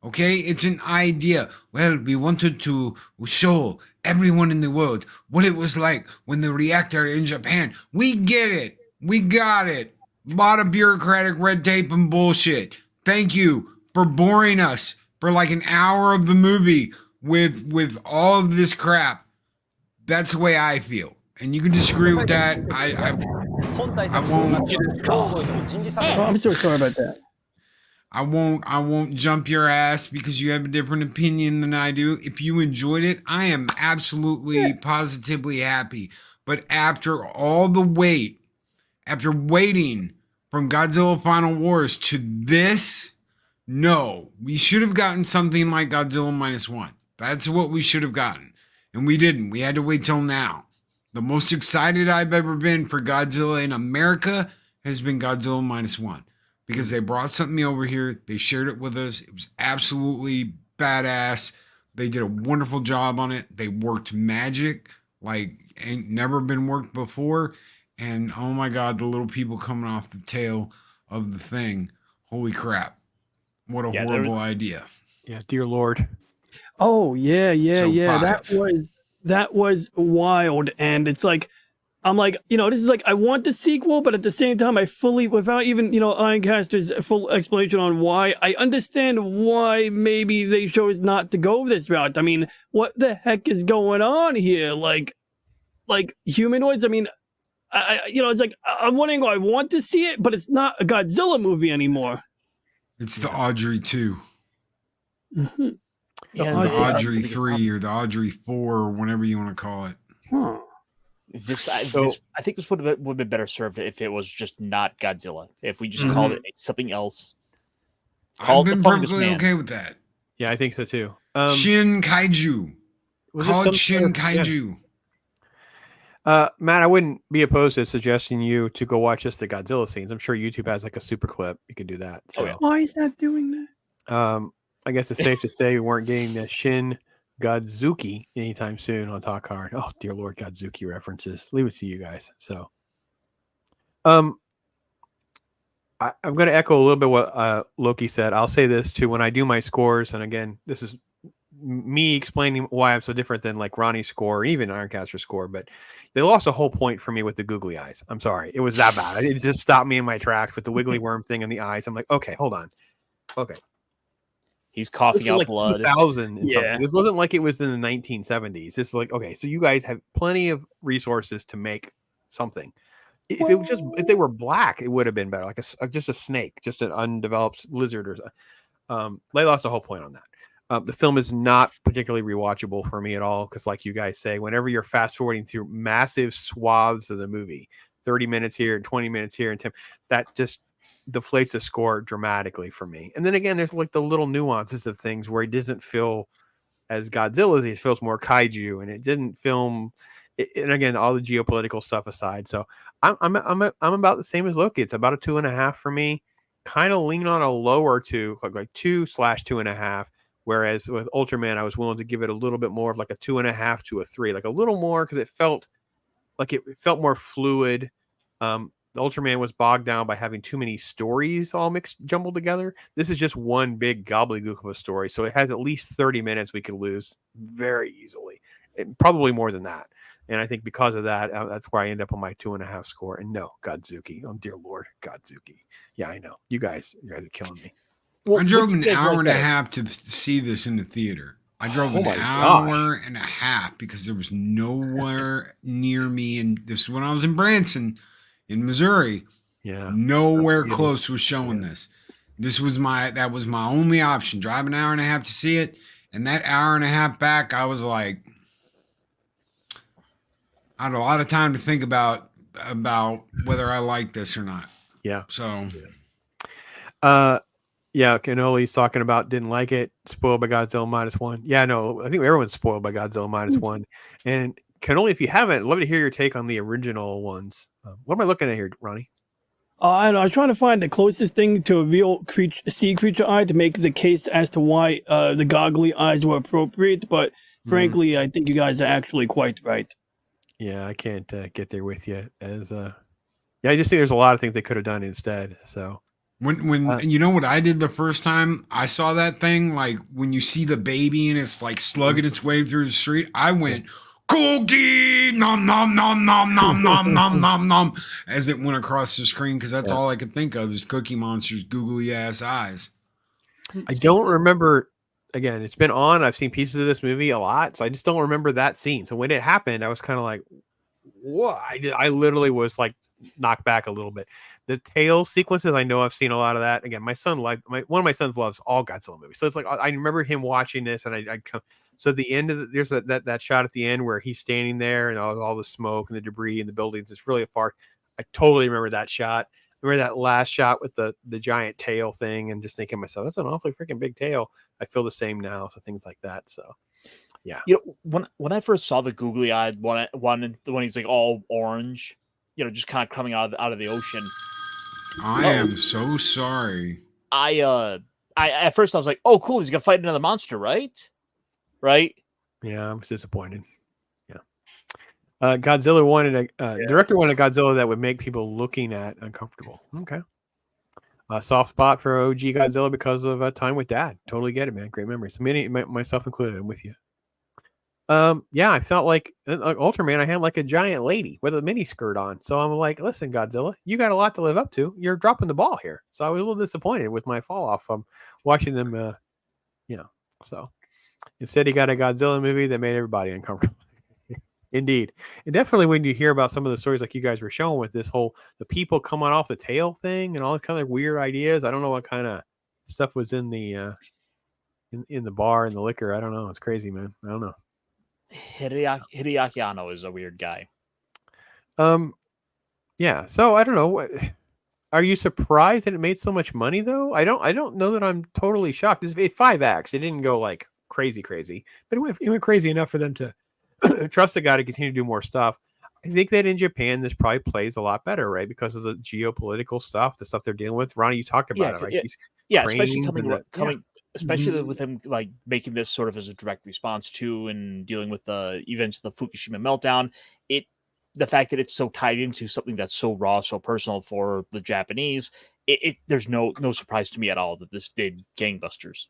Okay? It's an idea. Well, we wanted to show everyone in the world what it was like when the reactor in Japan. We get it. We got it. A lot of bureaucratic red tape and bullshit. Thank you for boring us for like an hour of the movie with all of this crap. That's the way I feel. And you can disagree with that. I won't. Oh, I'm so sorry about that. I won't jump your ass because you have a different opinion than I do. If you enjoyed it, I am absolutely positively happy. But after all the wait, after waiting from Godzilla Final Wars to this, no, we should have gotten something like Godzilla -1. That's what we should have gotten. And we didn't. We had to wait till now. The most excited I've ever been for Godzilla in America has been Godzilla -1. Because they brought something over here. They shared it with us. It was absolutely badass. They did a wonderful job on it. They worked magic like ain't never been worked before. And oh my God, the little people coming off the tail of the thing. Holy crap. What a horrible idea. Yeah, dear Lord. Oh yeah. So That was wild, and it's like I'm like, this is like I want the sequel, but at the same time, I fully, without even Ironcaster's full explanation on why, I understand why maybe they chose not to go this route. I mean, what the heck is going on here? Like humanoids. I mean, it's like I'm wondering. I want to see it, but it's not a Godzilla movie anymore. It's the Audrey 2. Mm-hmm. The Audrey 3 or the Audrey 4 or whatever you want to call it. Huh. I think this would have been better served if it was just not Godzilla. If we just called it something else. I've been perfectly okay with that. Yeah, I think so too. Shin Kaiju. Call it Shin Kaiju. Matt, I wouldn't be opposed to suggesting you to go watch just the Godzilla scenes. I'm sure YouTube has like a super clip. You could do that. So, why is that doing that? I guess it's safe to say we weren't getting the Shin Godzuki anytime soon on Talk Hard. Oh, dear Lord, Godzuki references. Leave it to you guys. So, I'm going to echo a little bit what Loki said. I'll say this too. When I do my scores, and again, this is me explaining why I'm so different than like Ronnie's score or even Ironcaster's score, but they lost a whole point for me with the googly eyes. I'm sorry. It was that bad. It just stopped me in my tracks with the wiggly worm thing in the eyes. I'm like, okay, hold on. Okay. He's coughing out like blood. 2000 and Yeah. something. It wasn't like it was in the 1970s. It's like, okay, so you guys have plenty of resources to make something. If it was just, if they were black, it would have been better. Like just a snake, just an undeveloped lizard or something. They lost the whole point on that. The film is not particularly rewatchable for me at all because, like you guys say, whenever you're fast forwarding through massive swaths of the movie, 30 minutes here, 20 minutes here, and 10, that just deflates the score dramatically for me. And then again, there's like the little nuances of things where it doesn't feel as Godzilla as it feels more kaiju, and it didn't film. and again, all the geopolitical stuff aside. So I'm about the same as Loki. It's about a 2.5 for me. Kind of lean on a lower 2, like 2/2.5. Whereas with Ultraman, I was willing to give it a little bit more of like a 2.5 to a 3, like a little more because it felt more fluid. The Ultraman was bogged down by having too many stories all jumbled together. This is just one big gobbledygook of a story. So it has at least 30 minutes we could lose very easily, and probably more than that. And I think because of that, that's where I end up on my 2.5 score. And no, Godzuki. Oh, dear Lord, Godzuki. Yeah, I know. You guys are killing me. Well, I drove what an you guys hour like and a better? half to see this in the theater. I drove Oh an my hour and a half because there was nowhere near me. And this is when I was in Branson, in Missouri. Yeah. Nowhere Yeah. close was showing this. That was my only option. Drive an hour and a half to see it. And that hour and a half back, I was like, I had a lot of time to think about whether I like this or not. Yeah. So yeah, Canoli's talking about didn't like it, spoiled by Godzilla -1. Yeah, no, I think everyone's spoiled by Godzilla -1. And Canoli, if you haven't, I'd love to hear your take on the original ones. What am I looking at here, Ronnie? I don't know. I was trying to find the closest thing to a real sea creature eye to make the case as to why the goggly eyes were appropriate. But frankly, I think you guys are actually quite right. Yeah, I can't get there with you. Yeah, I just think there's a lot of things they could have done instead. So when you know what I did the first time I saw that thing, like when you see the baby and it's like slugging its way through the street, I went cookie nom nom nom nom nom nom nom nom nom as it went across the screen because that's all I could think of is Cookie Monster's googly ass eyes. I don't remember. Again, it's been on. I've seen pieces of this movie a lot, so I just don't remember that scene. So when it happened, I was kind of like, "What?" I literally was like knocked back a little bit. The tail sequences, I know I've seen a lot of that. Again, my son one of my sons loves all Godzilla movies, so it's like I remember him watching this, and I come. So at the end of there's that shot at the end where he's standing there and all the smoke and the debris and the buildings. It's really far. I totally remember that shot. I remember that last shot with the giant tail thing, and just thinking to myself, that's an awfully freaking big tail. I feel the same now. So things like that. So yeah. You know, when I first saw the googly eyed one when he's like all orange, you know, just kind of coming out of the ocean. I am so sorry. I at first I was like, oh cool, he's gonna fight another monster, right? Yeah, I was disappointed. Yeah. Godzilla wanted director wanted a Godzilla that would make people looking at uncomfortable. Okay. Soft spot for OG Godzilla because of time with Dad. Totally get it, man. Great memories. Myself included. I'm with you. Yeah, I felt like Ultraman. I had like a giant lady with a mini skirt on. So I'm like, listen, Godzilla, you got a lot to live up to. You're dropping the ball here. So I was a little disappointed with my fall off from watching them. So instead, he got a Godzilla movie that made everybody uncomfortable. Indeed. And definitely when you hear about some of the stories like you guys were showing with this whole the people coming off the tail thing and all this kind of weird ideas. I don't know what kind of stuff was in the in the bar and the liquor. I don't know. It's crazy, man. I don't know. Hideaki Anno is a weird guy. Yeah. So I don't know. Are you surprised that it made so much money though? I don't know that I'm totally shocked. It 5 acts. It didn't go like crazy, but it went crazy enough for them to trust the guy to continue to do more stuff. I think that in Japan, this probably plays a lot better, right? Because of the geopolitical stuff, the stuff they're dealing with. Ronnie, you talked about it, right? Especially coming especially with him like making this sort of as a direct response to and dealing with the events of the Fukushima meltdown. The fact that it's so tied into something that's so raw, so personal for the Japanese, there's no surprise to me at all that this did gangbusters.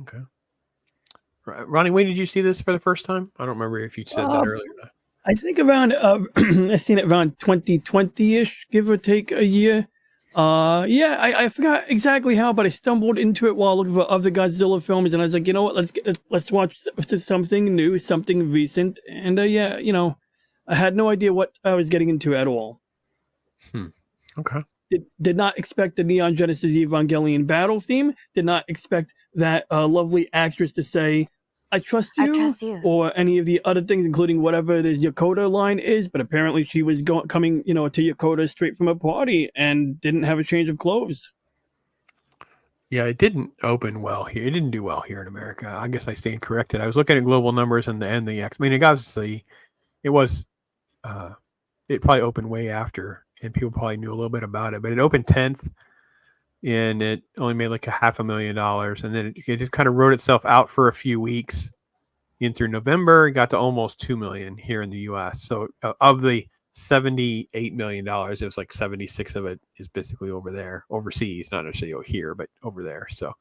Okay. Ronnie, when did you see this for the first time? I don't remember if you said that earlier. I think around I've seen it around 2020-ish, give or take a year. I forgot exactly how, but I stumbled into it while looking for other Godzilla films, and I was like, you know what, let's watch something new, something recent, and I had no idea what I was getting into at all. Okay. Did not expect the Neon Genesis Evangelion battle theme. Did not expect that lovely actress to say, I trust you, or any of the other things, including whatever this Yokota line is. But apparently she was coming, to Yokota straight from a party and didn't have a change of clothes. Yeah, it didn't open well here. It didn't do well here in America. I guess I stand corrected. I was looking at global numbers and the X. I mean, obviously, it was. It probably opened way after, and people probably knew a little bit about it. But it opened 10th, and it only made like $500,000, and then it just kind of wrote itself out for a few weeks in through November. It got to almost 2 million here in the U.S. So of the $78 million, it was like 76 of it is basically over there, overseas, not necessarily here, but over there. So,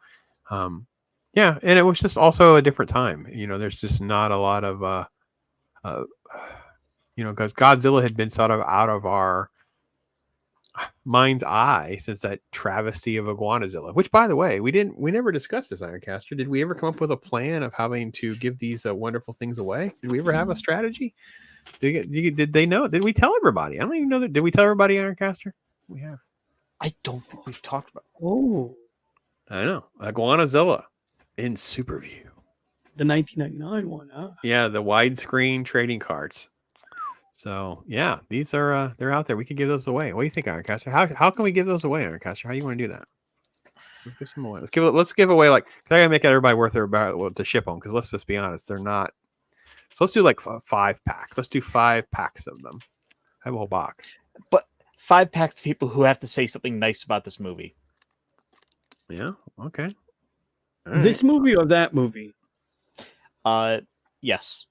yeah, and it was just also a different time. There's just not a lot of, because Godzilla had been sort of out of our mind's eye since that travesty of Iguanazilla, which, by the way, we never discussed this, Ironcaster. Did we ever come up with a plan of having to give these wonderful things away? Did we ever have a strategy? Did they know? Did we tell everybody? I don't even know that. Did we tell everybody, Ironcaster? We have. I don't think we've talked about. Oh, I know. Iguanazilla in Superview. the 1999 one, huh? Yeah, the widescreen trading cards. So yeah, these are they're out there. We could give those away. What do you think, Ironcaster? How can we give those away, Ironcaster? How do you want to do that? Let's give some away. Let's give away like I gotta make everybody worth their to ship them, because let's just be honest, they're not. So let's do like 5 packs. Let's do 5 packs of them. I have a whole box. But 5 packs of people who have to say something nice about this movie. Yeah. Okay. All This right. movie or that movie? Yes.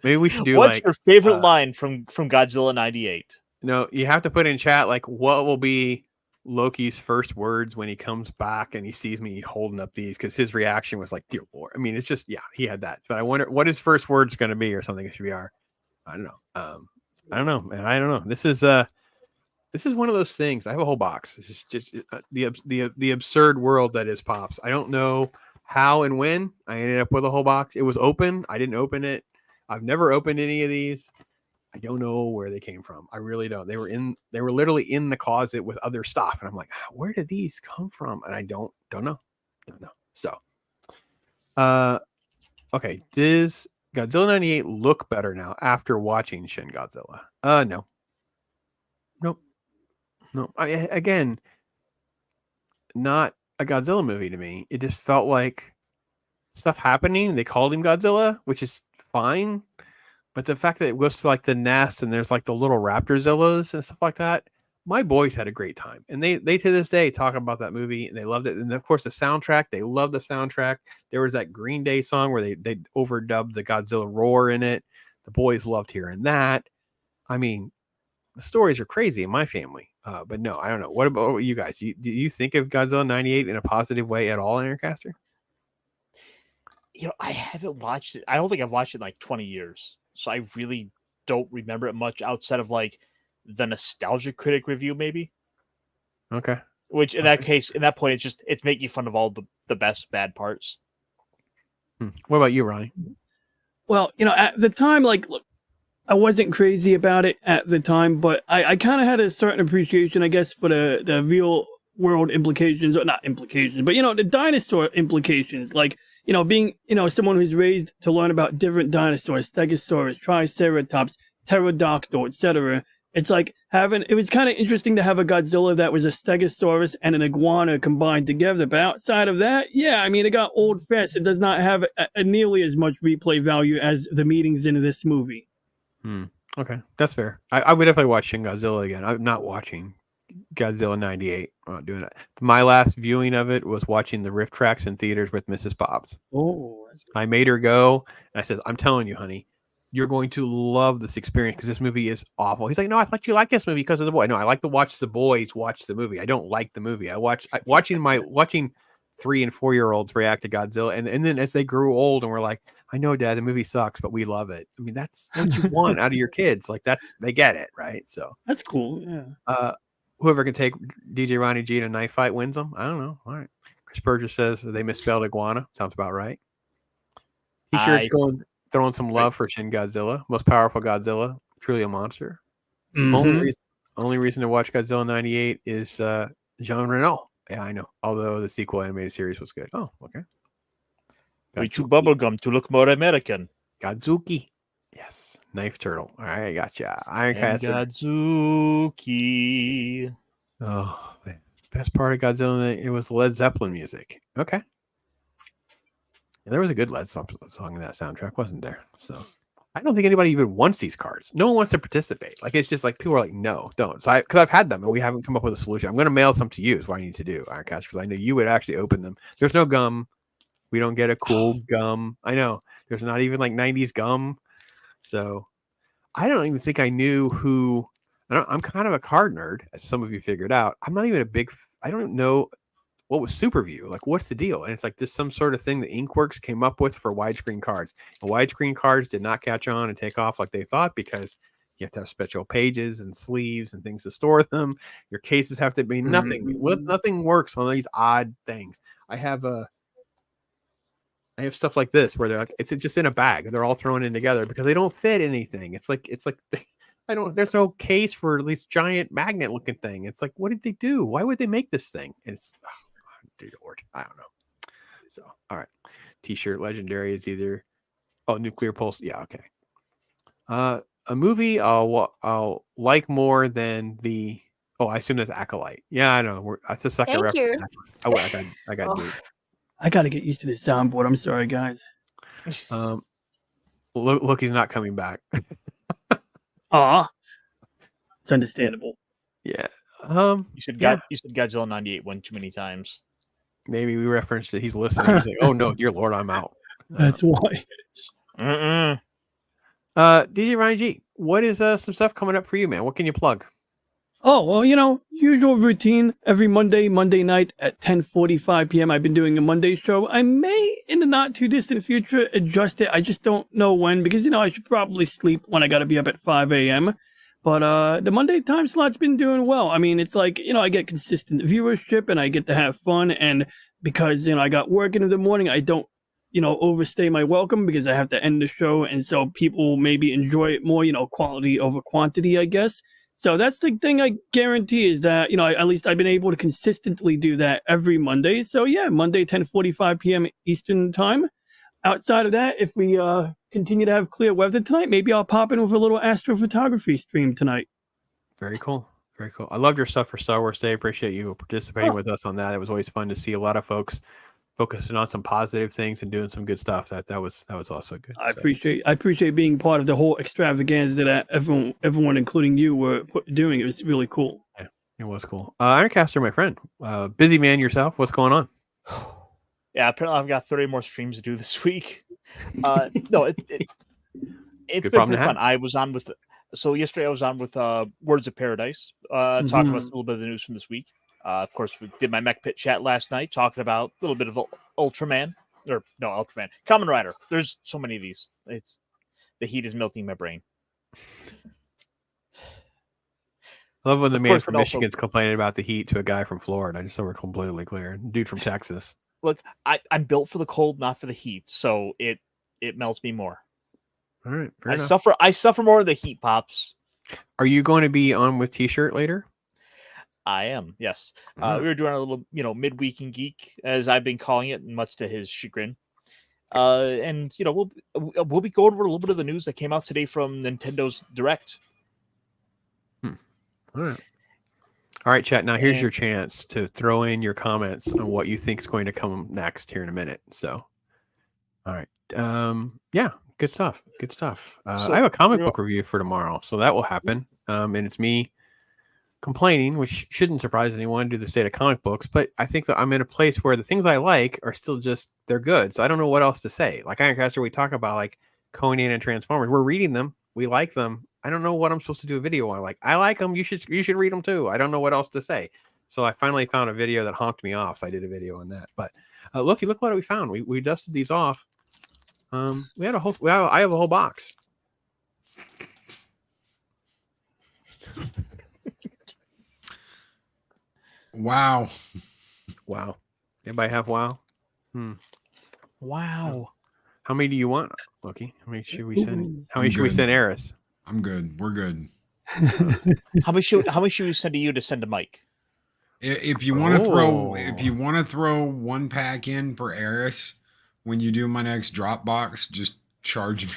Maybe we should do What's like your favorite line from Godzilla 98? no. You have to put in chat like what will be Loki's first words when he comes back and he sees me holding up these, because his reaction was like, "Dear Lord." I mean, it's just he had that. But I wonder what his first words going to be or something. It should be I don't know. I don't know, man. I don't know. This is one of those things. I have a whole box. It's just the absurd world that is Pops. I don't know how and when I ended up with a whole box. It was open. I didn't open it. I've never opened any of these. I don't know where they came from. I really don't. They were literally in the closet with other stuff, and I'm like, where did these come from? And I don't know. So, okay. Does Godzilla 98 look better now after watching Shin Godzilla? No. Nope. No. Again, not a Godzilla movie to me. It just felt like stuff happening. They called him Godzilla, which is fine. But the fact that it goes to like the nest and there's like the little Raptorzillas and stuff like that, my boys had a great time. And they to this day talk about that movie and they loved it. And of course the soundtrack, they love the soundtrack. There was that Green Day song where they overdubbed the Godzilla roar in it. The boys loved hearing that. I mean, the stories are crazy in my family. But no, I don't know. What about you guys? Do you think of Godzilla 98 in a positive way at all, Aircaster? I haven't watched it. I don't think I've watched it in like 20 years. So I really don't remember it much outside of like the Nostalgia Critic review, maybe. Okay. Which in that case, in that point, it's making fun of all the best bad parts. What about you, Ronnie? Well, at the time, like, look, I wasn't crazy about it at the time, but I kind of had a certain appreciation, I guess, for the real world implications, or not implications, but the dinosaur implications, like being someone who's raised to learn about different dinosaurs, Stegosaurus, Triceratops, Pterodactyl, etc. It's like it was kind of interesting to have a Godzilla that was a Stegosaurus and an iguana combined together. But outside of that, yeah, I mean, it got old fast. It does not have a nearly as much replay value as the meetings in this movie. Okay, that's fair. I would definitely watch Shin Godzilla again. I'm not watching Godzilla 98. I'm not doing that. My last viewing of it was watching the riff tracks in theaters with Mrs. Bob's. Oh, I made her go, and I said, "I'm telling you, honey, you're going to love this experience because this movie is awful." He's like, "No, I thought you liked this movie because of the boy." No, I like to watch the boys watch the movie. I don't like the movie. Watching 3 and 4-year-olds react to Godzilla, and then as they grew old and we're like, "I know, Dad, the movie sucks, but we love it." I mean, that's what you want out of your kids. Like they get it, right? So that's cool. Yeah. Whoever can take DJ Ronnie G in a knife fight wins them. I don't know. All right. Chris Burgess says they misspelled iguana. Sounds about right. He sure is throwing some love for Shin Godzilla, most powerful Godzilla, truly a monster. Mm-hmm. Only reason to watch Godzilla 98 is Jean Reno. Yeah, I know. Although the sequel animated series was good. Oh, okay. We chew bubblegum to look more American. Godzuki. Yes. Knife Turtle. All right, I gotcha. And Ironcaster. Godzuki. Oh, man. Best part of Godzilla, it was Led Zeppelin music. Okay. Yeah, there was a good Led Zeppelin song in that soundtrack, wasn't there? So I don't think anybody even wants these cards. No one wants to participate. Like, it's just like people are like, no, don't. So because I've had them and we haven't come up with a solution. I'm going to mail some to you is what I need to do, Ironcaster, because I know you would actually open them. There's no gum. We don't get a cool gum. I know. There's not even like 90s gum. So I don't even think I knew who. I'm kind of a card nerd, as some of you figured out. I'm not even a big. I don't know what was Superview. Like, what's the deal? And it's like this some sort of thing that Inkworks came up with for widescreen cards. And widescreen cards did not catch on and take off like they thought because you have to have special pages and sleeves and things to store them. Your cases have to be nothing. Nothing works on these odd things. I have stuff like this where they're like, it's just in a bag. They're all thrown in together because they don't fit anything. It's like there's no case for this giant magnet looking thing. It's like, what did they do? Why would they make this thing? And it's, dear Lord, I don't know. So, all right. T-shirt legendary is either, Nuclear Pulse. Yeah. Okay. A movie I'll like more than the, I assume that's Acolyte. Yeah, I know. That's a second Thank you. reference. I got Nate. I got to get used to this soundboard. I'm sorry, guys. Loki's not coming back. It's understandable. Yeah. You said Godzilla 98 one too many times. Maybe we referenced that he's listening. He's like, oh no, dear Lord, I'm out. That's why. DJ Ronnie G, what is some stuff coming up for you, man? What can you plug? Oh, well, usual routine every Monday night at 10:45 p.m. I've been doing a Monday show. I may, in the not too distant future, adjust it. I just don't know when because, I should probably sleep when I got to be up at 5 a.m. But the Monday time slot's been doing well. I mean, it's like, I get consistent viewership and I get to have fun. And because, I got work in the morning, I don't, overstay my welcome because I have to end the show. And so people maybe enjoy it more, quality over quantity, I guess. So that's the thing I guarantee is that, at least I've been able to consistently do that every Monday. So yeah, Monday, 10:45 p.m. Eastern time. Outside of that, if we continue to have clear weather tonight, maybe I'll pop in with a little astrophotography stream tonight. Very cool. Very cool. I loved your stuff for Star Wars Day. Appreciate you participating with us on that. It was always fun to see a lot of folks focusing on some positive things and doing some good stuff. That was also good. I appreciate being part of the whole extravaganza that everyone, including you, were doing. It was really cool. Yeah, it was cool. Ironcaster, my friend, busy man yourself. What's going on? Yeah, apparently I've got 30 more streams to do this week. No, it's been pretty fun. Yesterday I was on with Words of Paradise, talking about a little bit of the news from this week. Of course, we did my Mech Pit chat last night, talking about a little bit of Ultraman. Kamen Rider. There's so many of these. It's the heat is melting my brain. I love when the man from Michigan's complaining about the heat to a guy from Florida, just so we're completely clear. Dude from Texas. Look, I'm built for the cold, not for the heat, so it melts me more. All right, I suffer more of the heat, pops. Are you going to be on with T-shirt later? I am, yes. We were doing a little, midweek in geek, as I've been calling it, much to his chagrin. And we'll be going over a little bit of the news that came out today from Nintendo's Direct. All right, chat. Now here's your chance to throw in your comments on what you think is going to come next here in a minute. So, all right. Yeah, good stuff. Good stuff. I have a comic book review for tomorrow, so that will happen. And it's me complaining, which shouldn't surprise anyone due to the state of comic books. But I think that I'm in a place where the things I like are still they're good. So I don't know what else to say. Like Ironcaster, we talk about like Conan and Transformers. We're reading them. We like them. I don't know what I'm supposed to do a video on. Like, I like them. You should read them too. I don't know what else to say. So I finally found a video that honked me off. So I did a video on that. But look what we found. We dusted these off. I have a whole box. Wow. Anybody have wow? Wow. How many do you want, Loki? How many should we send? How many should we send Eris? I'm good. We're good. How many should we send to you to send to Mike? If you want to throw one pack in for Eris when you do my next Dropbox, just charge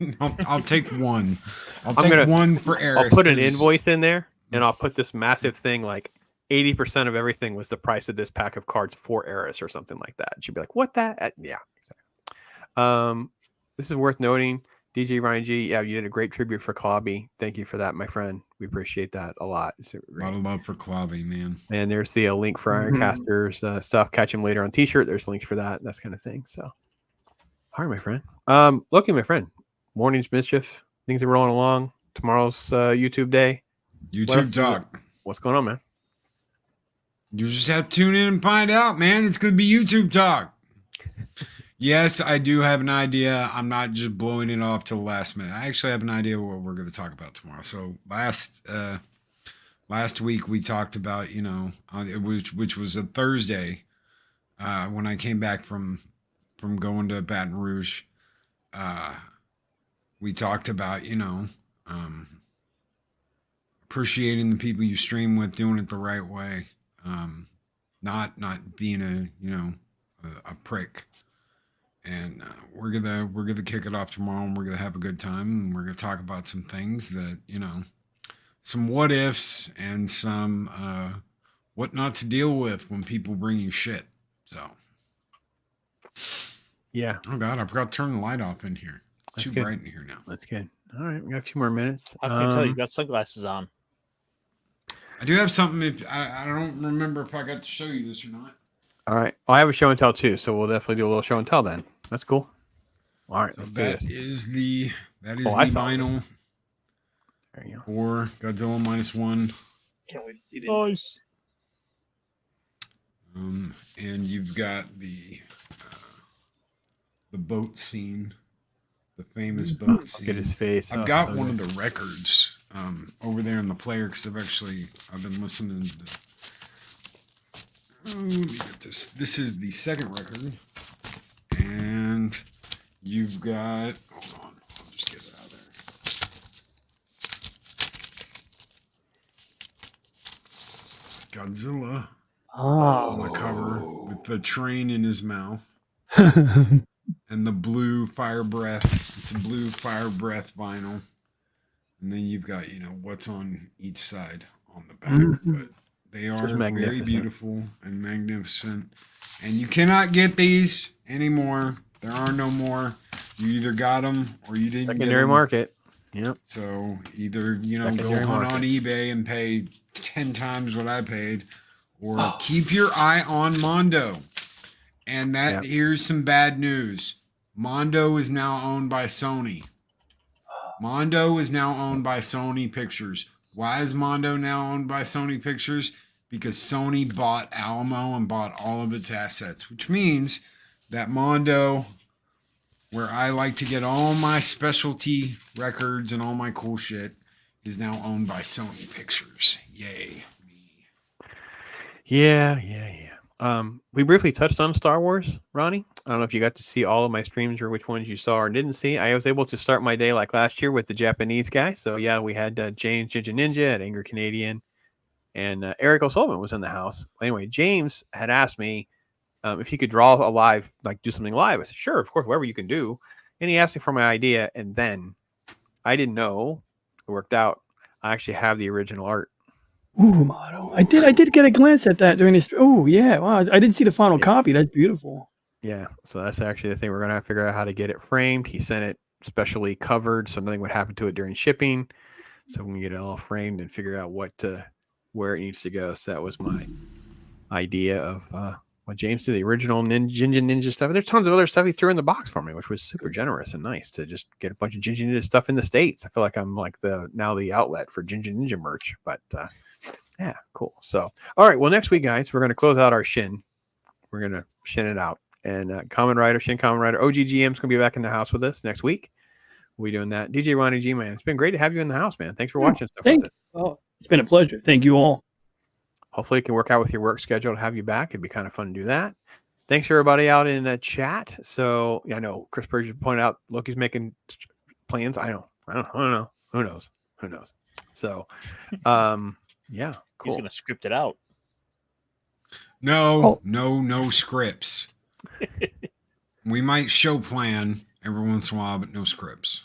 me I'll take one. I'll I'm take gonna- one for Eris. I'll put an 'cause- invoice in there, and I'll put this massive thing like 80% of everything was the price of this pack of cards for Eris or something like that. She'd be like, "What that?" Yeah, exactly. This is worth noting. DJ Ryan G, yeah, you did a great tribute for Klobby. Thank you for that, my friend. We appreciate that a lot. It's A lot of love for Klobby, man. And there's the link for Ironcasters stuff. Catch him later on T-shirt. There's links for that, that kind of thing. So, all right, my friend. Loki, my friend. Morning's mischief. Things are rolling along. Tomorrow's YouTube day. YouTube talk. What's going on, man? You just have to tune in and find out, man. It's going to be YouTube talk. Yes, I do have an idea. I'm not just blowing it off till the last minute. I actually have an idea what we're going to talk about tomorrow. So last week we talked about, which was a Thursday when I came back from going to Baton Rouge. We talked about, appreciating the people you stream with, doing it the right way. Not being a prick. And we're gonna kick it off tomorrow, and we're gonna have a good time, and we're gonna talk about some things that some what ifs and some what not to deal with when people bring you shit. So yeah. Oh God, I forgot to turn the light off in here. That's Too good. bright in here now. That's good. All right, we got a few more minutes. How can I tell you got sunglasses on? I do have something. If I don't remember if I got to show you this or not. All right. I have a show and tell too, so we'll definitely do a little show and tell then. That's cool. All right, So let's do that this. is the I saw vinyl this. There you go. for Godzilla -1. Can't wait to see this. Nice. And you've got the boat scene, the famous boat Look scene. at his face. I've Oh, got so one good. of the records over there in the player because I've been listening to the. Let me get this. This is the second record, and you've got. Hold on, I'll just get it out of there. Godzilla on the cover with the train in his mouth. And the blue fire breath. It's a blue fire breath vinyl. And then you've got, what's on each side on the back. But they are very magnificent. beautiful and magnificent. And you cannot get these anymore. There are no more. You either got them or you didn't get Secondary them. market. Yep. So either, go Secondary on market. eBay and pay 10 times what I paid, or keep your eye on Mondo. And here's some bad news. Mondo is now owned by Sony. Mondo is now owned by Sony Pictures. Why is Mondo now owned by Sony Pictures? Because Sony bought Alamo and bought all of its assets, which means that Mondo, where I like to get all my specialty records and all my cool shit, is now owned by Sony Pictures. Yay. Yeah. We briefly touched on Star Wars, Ronnie. I don't know if you got to see all of my streams or which ones you saw or didn't see. I was able to start my day like last year with the Japanese guy. So yeah, we had James Ginger Ninja at Angry Canadian, and Eric O'Sullivan was in the house. Anyway, James had asked me if he could draw a live, like do something live. I said, sure, of course, whatever you can do. And he asked me for my idea, and then I didn't know it worked out. I actually have the original art. Ooh, model. I did get a glance at that during this. Oh, yeah. Wow. I didn't see the final copy. That's beautiful. Yeah. So that's actually the thing. We're going to have to figure out how to get it framed. He sent it specially covered so nothing would happen to it during shipping. So we can get it all framed and figure out where it needs to go. So that was my idea of what James did, the original Ninja stuff. There's tons of other stuff he threw in the box for me, which was super generous and nice to just get a bunch of Ginger Ninja stuff in the States. I feel like I'm like the outlet for Ginger Ninja merch, but yeah, cool. So, all right. Well, next week, guys, we're going to close out our Shin. We're going to Shin it out. And Shin Common Rider, OGGM's going to be back in the house with us next week. We'll be doing that. DJ Ronnie G, man, it's been great to have you in the house, man. Thanks for watching stuff with us. Oh, it's been a pleasure. Thank you all. Hopefully it can work out with your work schedule to have you back. It'd be kind of fun to do that. Thanks for everybody out in the chat. So yeah, I know Chris Purge pointed out Loki's making plans. I don't know. Who knows? So, yeah, cool. He's gonna script it out. No scripts. We might show plan every once in a while, but no scripts.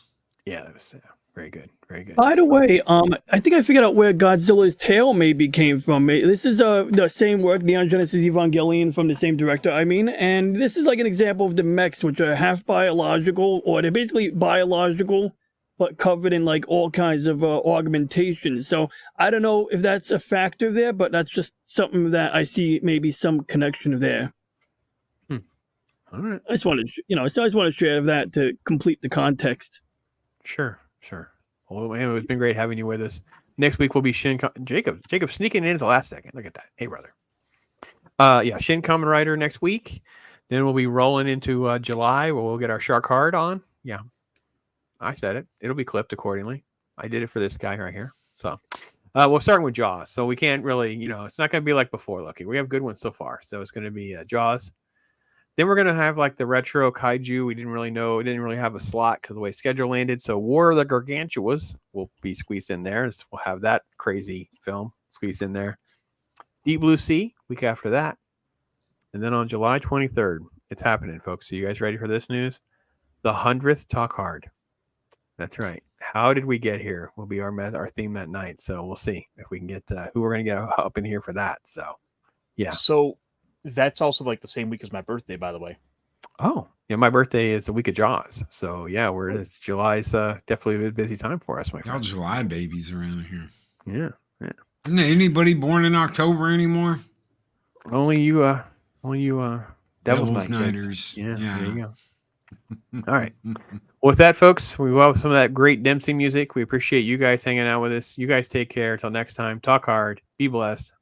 Yeah, that was very good. Very good. By the way, I think I figured out where Godzilla's tail maybe came from. This is the same work, Neon Genesis Evangelion, from the same director, I mean, and this is like an example of the mechs, which are half biological, or they're basically biological, but covered in like all kinds of augmentations. So I don't know if that's a factor there, but that's just something that I see maybe some connection there. All right. I just wanted, so I just want to share that to complete the context. Sure. Well, man, it's been great having you with us. Next week will be Jacob sneaking in at the last second. Look at that. Hey, brother. Shin Kamen Rider next week. Then we'll be rolling into July where we'll get our Shark Hard on. Yeah. I said it. It'll be clipped accordingly. I did it for this guy right here. So we'll start with Jaws. So we can't really, it's not going to be like before, Loki. We have good ones so far. So it's going to be Jaws. Then we're going to have like the retro kaiju. We didn't really have a slot because the way schedule landed. So War of the Gargantuas will be squeezed in there. So we'll have that crazy film squeezed in there. Deep Blue Sea, week after that. And then on July 23rd, it's happening, folks. So you guys ready for this news? The 100th Talk Hard. That's right. How did we get here? Will be our theme that night. So we'll see if we can get who we're going to get up in here for that. So, yeah. So that's also like the same week as my birthday, by the way. Oh, yeah. My birthday is the week of Jaws. So, yeah, July's definitely a busy time for us, my Y'all friend. July babies around here. Yeah. Isn't there anybody born in October anymore? Only you, Devil's Night Nighters. kids. Yeah, there you go. All right. With that, folks, we love some of that great Dempsey music. We appreciate you guys hanging out with us. You guys take care. Until next time, talk hard, be blessed.